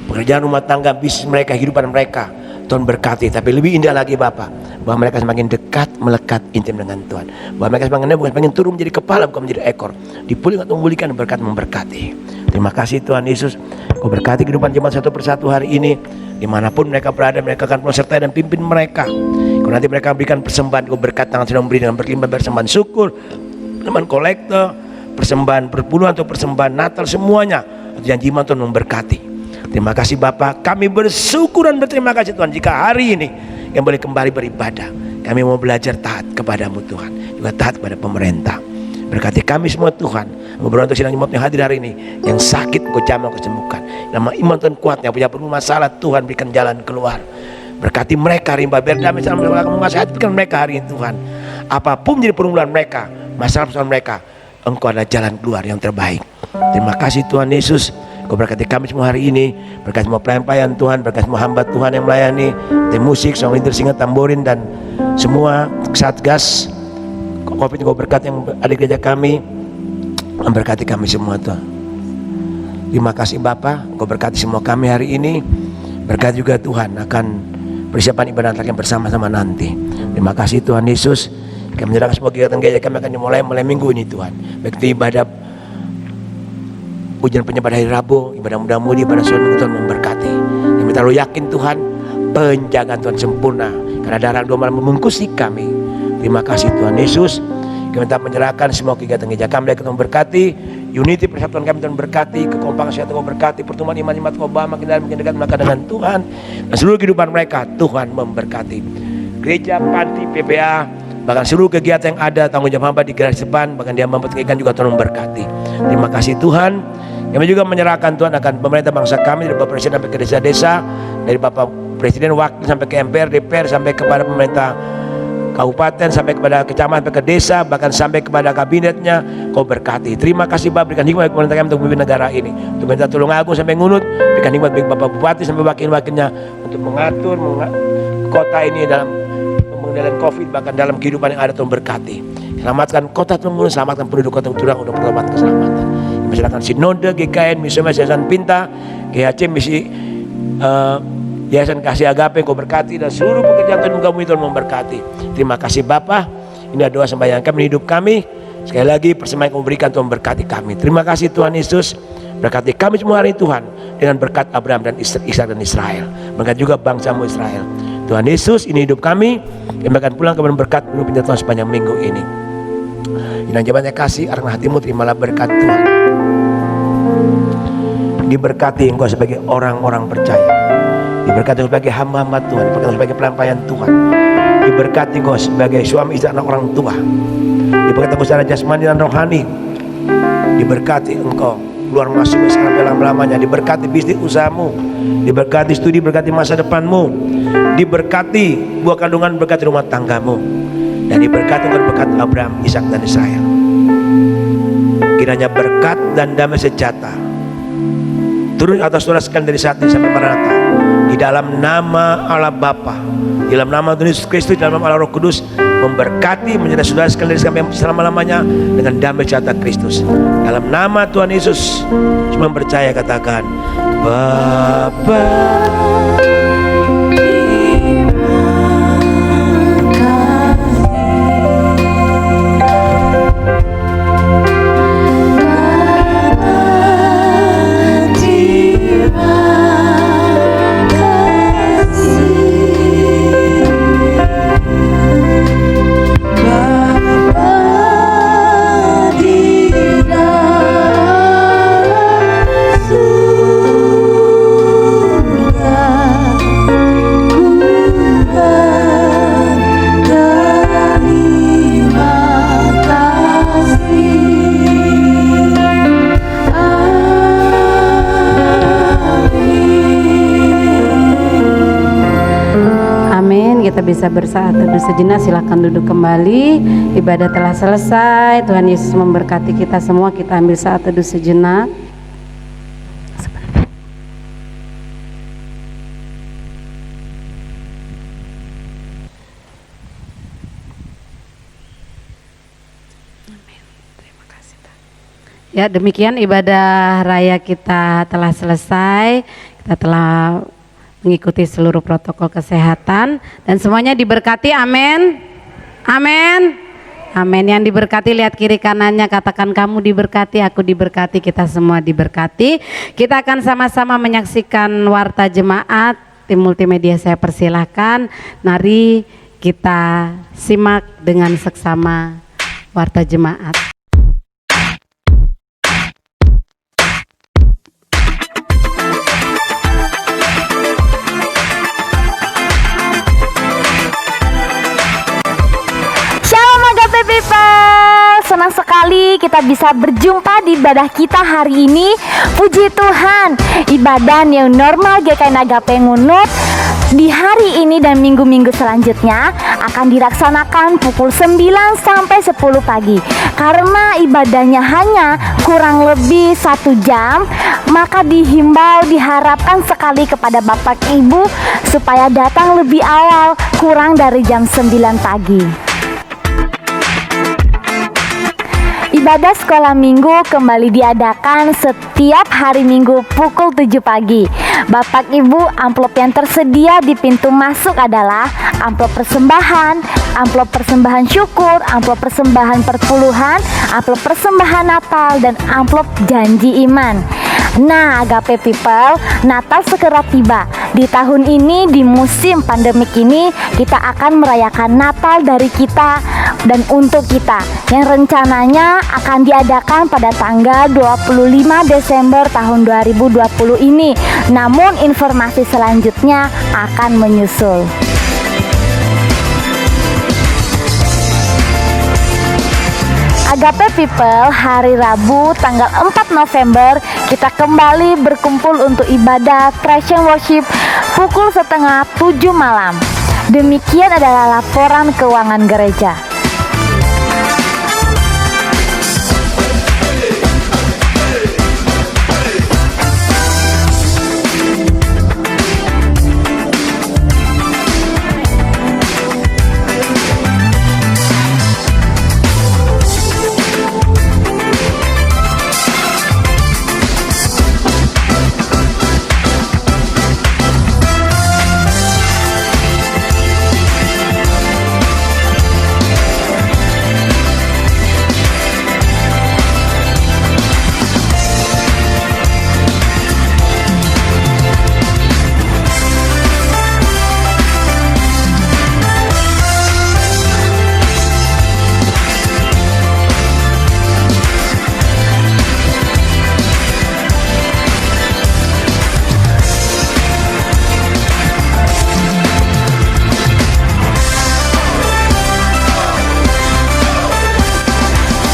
pekerjaan rumah tangga, bisnis mereka, kehidupan mereka, Tuhan berkati. Tapi lebih indah lagi Bapa, bahwa mereka semakin dekat, melekat, intim dengan Tuhan. Bahwa mereka semakin turun menjadi kepala, bukan menjadi ekor, dipulihkan atau memulihkan, berkat memberkati. Terima kasih Tuhan Yesus. Kau berkati kehidupan jemaat satu persatu hari ini, dimanapun mereka berada, mereka akan sertai dan pimpin mereka. Kau nanti mereka berikan persembahan, Kau berkat tangan sudah memberi dengan berlimpah, persembahan syukur, persembahan kolektor, persembahan perpuluhan atau persembahan Natal, semuanya janji Tuhan memberkati. Terima kasih Bapa, kami bersyukur dan berterima kasih Tuhan jika hari ini yang boleh kembali beribadah. Kami mau belajar taat kepadamu Tuhan, juga taat kepada pemerintah. Berkati kami semua Tuhan. Berdoa untuk sidang jemaat yang hadir hari ini, yang sakit Engkau jamah, Engkau sembuhkan. Nama iman Tuhan kuatnya, punya masalah Tuhan berikan jalan keluar. Berkati mereka rimba berdamai sama mereka, sehatkan mereka hari ini Tuhan. Apapun menjadi pergumulan mereka, masalah mereka, Engkau adalah jalan keluar yang terbaik. Terima kasih Tuhan Yesus. Kau berkati kami semua hari ini, berkati semua pelayan-pelayan Tuhan, berkati semua hamba Tuhan yang melayani, tim musik, sound leader, singa, tamborin, dan semua satgas COVID. Kau berkati yang ada di gereja kami, memberkati kami semua Tuhan. Terima kasih Bapa, Kau berkati semua kami hari ini, berkati juga Tuhan akan persiapan ibadah Natal yang bersama-sama nanti. Terima kasih Tuhan Yesus. Kami menyerahkan semua kegiatan gereja kami akan dimulai mulai minggu ini Tuhan, baik itu ibadah ujian penyebar hari Rabu, ibadah muda-mudi, ibadah sunnah, Tuhan memberkati. Kami terlalu yakin Tuhan, penjagaan Tuhan sempurna, karena darah dua malam membungkusi kami. Terima kasih Tuhan Yesus. Kami tetap menyerahkan semua kegiatan gereja kami, Tuhan berkati. Unity persatuan kami Tuhan berkati, kekompakan sehat Tuhan berkati, pertemuan iman jemaat Kau makin dalam makin dekat melekat dengan Tuhan, dan seluruh kehidupan mereka Tuhan memberkati. Gereja, panti, PPA, bahkan seluruh kegiatan yang ada, tanggung jawab hamba di garis depan, bahkan dia memperhatikan juga Tuhan memberkati. Terima kasih Tuhan. Kami juga menyerahkan Tuhan akan pemerintah bangsa kami, dari Bapak Presiden sampai ke desa-desa, dari Bapak Presiden wakil sampai ke MPR, DPR, sampai kepada pemerintah kabupaten, sampai kepada kecamatan, sampai ke desa, bahkan sampai kepada kabinetnya. Kau berkati. Terima kasih Bapak, berikan hikmat pemerintah kami untuk memimpin negara ini, untuk minta tolong agung sampai ngunut, berikan hikmat bagi Bapak Bupati sampai wakil-wakilnya untuk mengatur kota ini dalam pengendalian COVID, bahkan dalam kehidupan yang ada. Tuhan berkati. Selamatkan kota Temanggung, selamatkan penduduk kota Turang untuk pertobatan keselamatan. Masyarakat Sinode, GKN, Misi Yayasan Pinta, GHC, Misi Yayasan Kasih Agape, Kau berkati, dan seluruh pekerjaan Tuhan Muka-Mu Tuhan memberkati. Terima kasih Bapa. Ini doa sembahyang kami, hidup kami. Sekali lagi persembahan yang Kau berikan Tuhan berkati kami. Terima kasih Tuhan Yesus. Berkati kami semua hari Tuhan dengan berkat Abraham dan Ishak dan Israel. Berkat juga bangsa-Mu Israel. Tuhan Yesus, ini hidup kami. Kami akan pulang kepada berkat menurut Tuhan sepanjang minggu ini. Inang jabatnya kasih, arang hatimu, terimalah berkat Tuhan. Diberkati engkau sebagai orang-orang percaya, diberkati sebagai hamba-hamba Tuhan, diberkati sebagai pelayan Tuhan, diberkati engkau sebagai suami istri anak orang tua, diberkati engkau secara jasmani dan rohani, diberkati engkau keluar masuk sampai lama-lamanya, diberkati bisnis usahamu, diberkati studi, berkati masa depanmu, diberkati buah kandungan, berkati rumah tanggamu, dan diberkati engkau berkat Abraham, Ishak dan Israel. Kiranya berkat dan damai sejahtera turun atas saudara sekalian dari saat ini sampai Maranatha, di dalam nama Allah Bapa, di dalam nama Tuhan Yesus Kristus, di dalam nama Allah Roh Kudus, memberkati menyertai saudara sekalian dari sampai selama-lamanya dengan damai sejahtera Kristus. Dalam nama Tuhan Yesus, cuma percaya katakan Bapa. kita bisa bersaat teduh sejenak. Silakan duduk kembali. Ibadah telah selesai. Tuhan Yesus memberkati kita semua. Kita ambil saat teduh sejenak. Ya, demikian ibadah raya kita telah selesai. Kita telah mengikuti seluruh protokol kesehatan dan semuanya diberkati. Amin. Amin. Amin. Yang diberkati lihat kiri kanannya, katakan kamu diberkati, aku diberkati, kita semua diberkati. Kita akan sama-sama menyaksikan warta jemaat. Tim multimedia saya persilahkan. Mari kita simak dengan seksama warta jemaat. People, senang sekali kita bisa berjumpa di ibadah kita hari ini. Puji Tuhan, ibadah new normal GKI Agape Ngunut di hari ini dan minggu-minggu selanjutnya akan dilaksanakan pukul 9 sampai 10 pagi. Karena ibadahnya hanya kurang lebih 1 jam, maka diharapkan sekali kepada Bapak Ibu supaya datang lebih awal, kurang dari jam 9 pagi. Ibadah sekolah minggu kembali diadakan setiap hari Minggu pukul 7 pagi. Bapak Ibu, amplop yang tersedia di pintu masuk adalah amplop persembahan syukur, amplop persembahan perpuluhan, amplop persembahan Natal, dan amplop janji iman. Nah, Agape People, Natal segera tiba. Di tahun ini, di musim pandemik ini, kita akan merayakan Natal dari kita dan untuk kita, yang rencananya akan diadakan pada tanggal 25 Desember tahun 2020 ini. Namun informasi selanjutnya akan menyusul. Agape People, hari Rabu tanggal 4 November kita kembali berkumpul untuk ibadah praise and worship pukul 6:30 malam. Demikian adalah laporan keuangan gereja.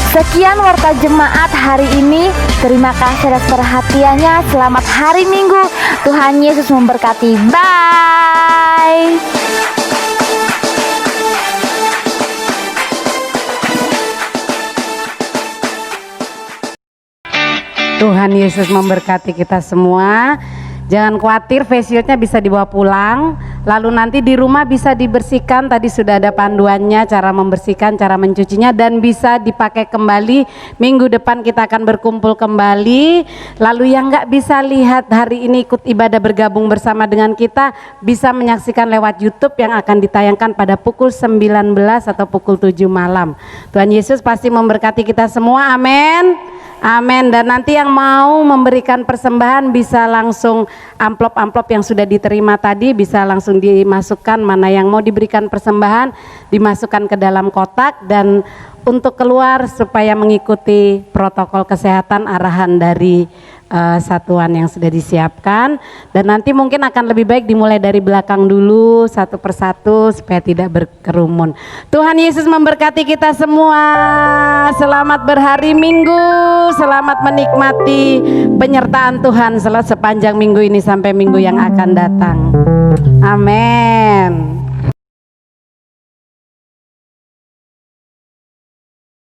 Sekian warta jemaat hari ini. Terima kasih atas perhatiannya. Selamat hari Minggu. Tuhan Yesus memberkati. Bye. Tuhan Yesus memberkati kita semua. Jangan khawatir, face shieldnya bisa dibawa pulang. Lalu nanti di rumah bisa dibersihkan. Tadi sudah ada panduannya, cara membersihkan, cara mencucinya, dan bisa dipakai kembali. Minggu depan kita akan berkumpul kembali. Lalu yang nggak bisa lihat hari ini ikut ibadah bergabung bersama dengan kita, bisa menyaksikan lewat YouTube yang akan ditayangkan pada pukul 19 atau pukul 7 malam. Tuhan Yesus pasti memberkati kita semua. Amin. Amin. Dan nanti yang mau memberikan persembahan bisa langsung amplop-amplop yang sudah diterima tadi bisa langsung dimasukkan, mana yang mau diberikan persembahan dimasukkan ke dalam kotak, dan untuk keluar supaya mengikuti protokol kesehatan arahan dari satuan yang sudah disiapkan. Dan nanti mungkin akan lebih baik dimulai dari belakang dulu satu persatu supaya tidak berkerumun. Tuhan Yesus memberkati kita semua. Selamat berhari Minggu, selamat menikmati penyertaan Tuhan sepanjang minggu ini sampai minggu yang akan datang. Amin.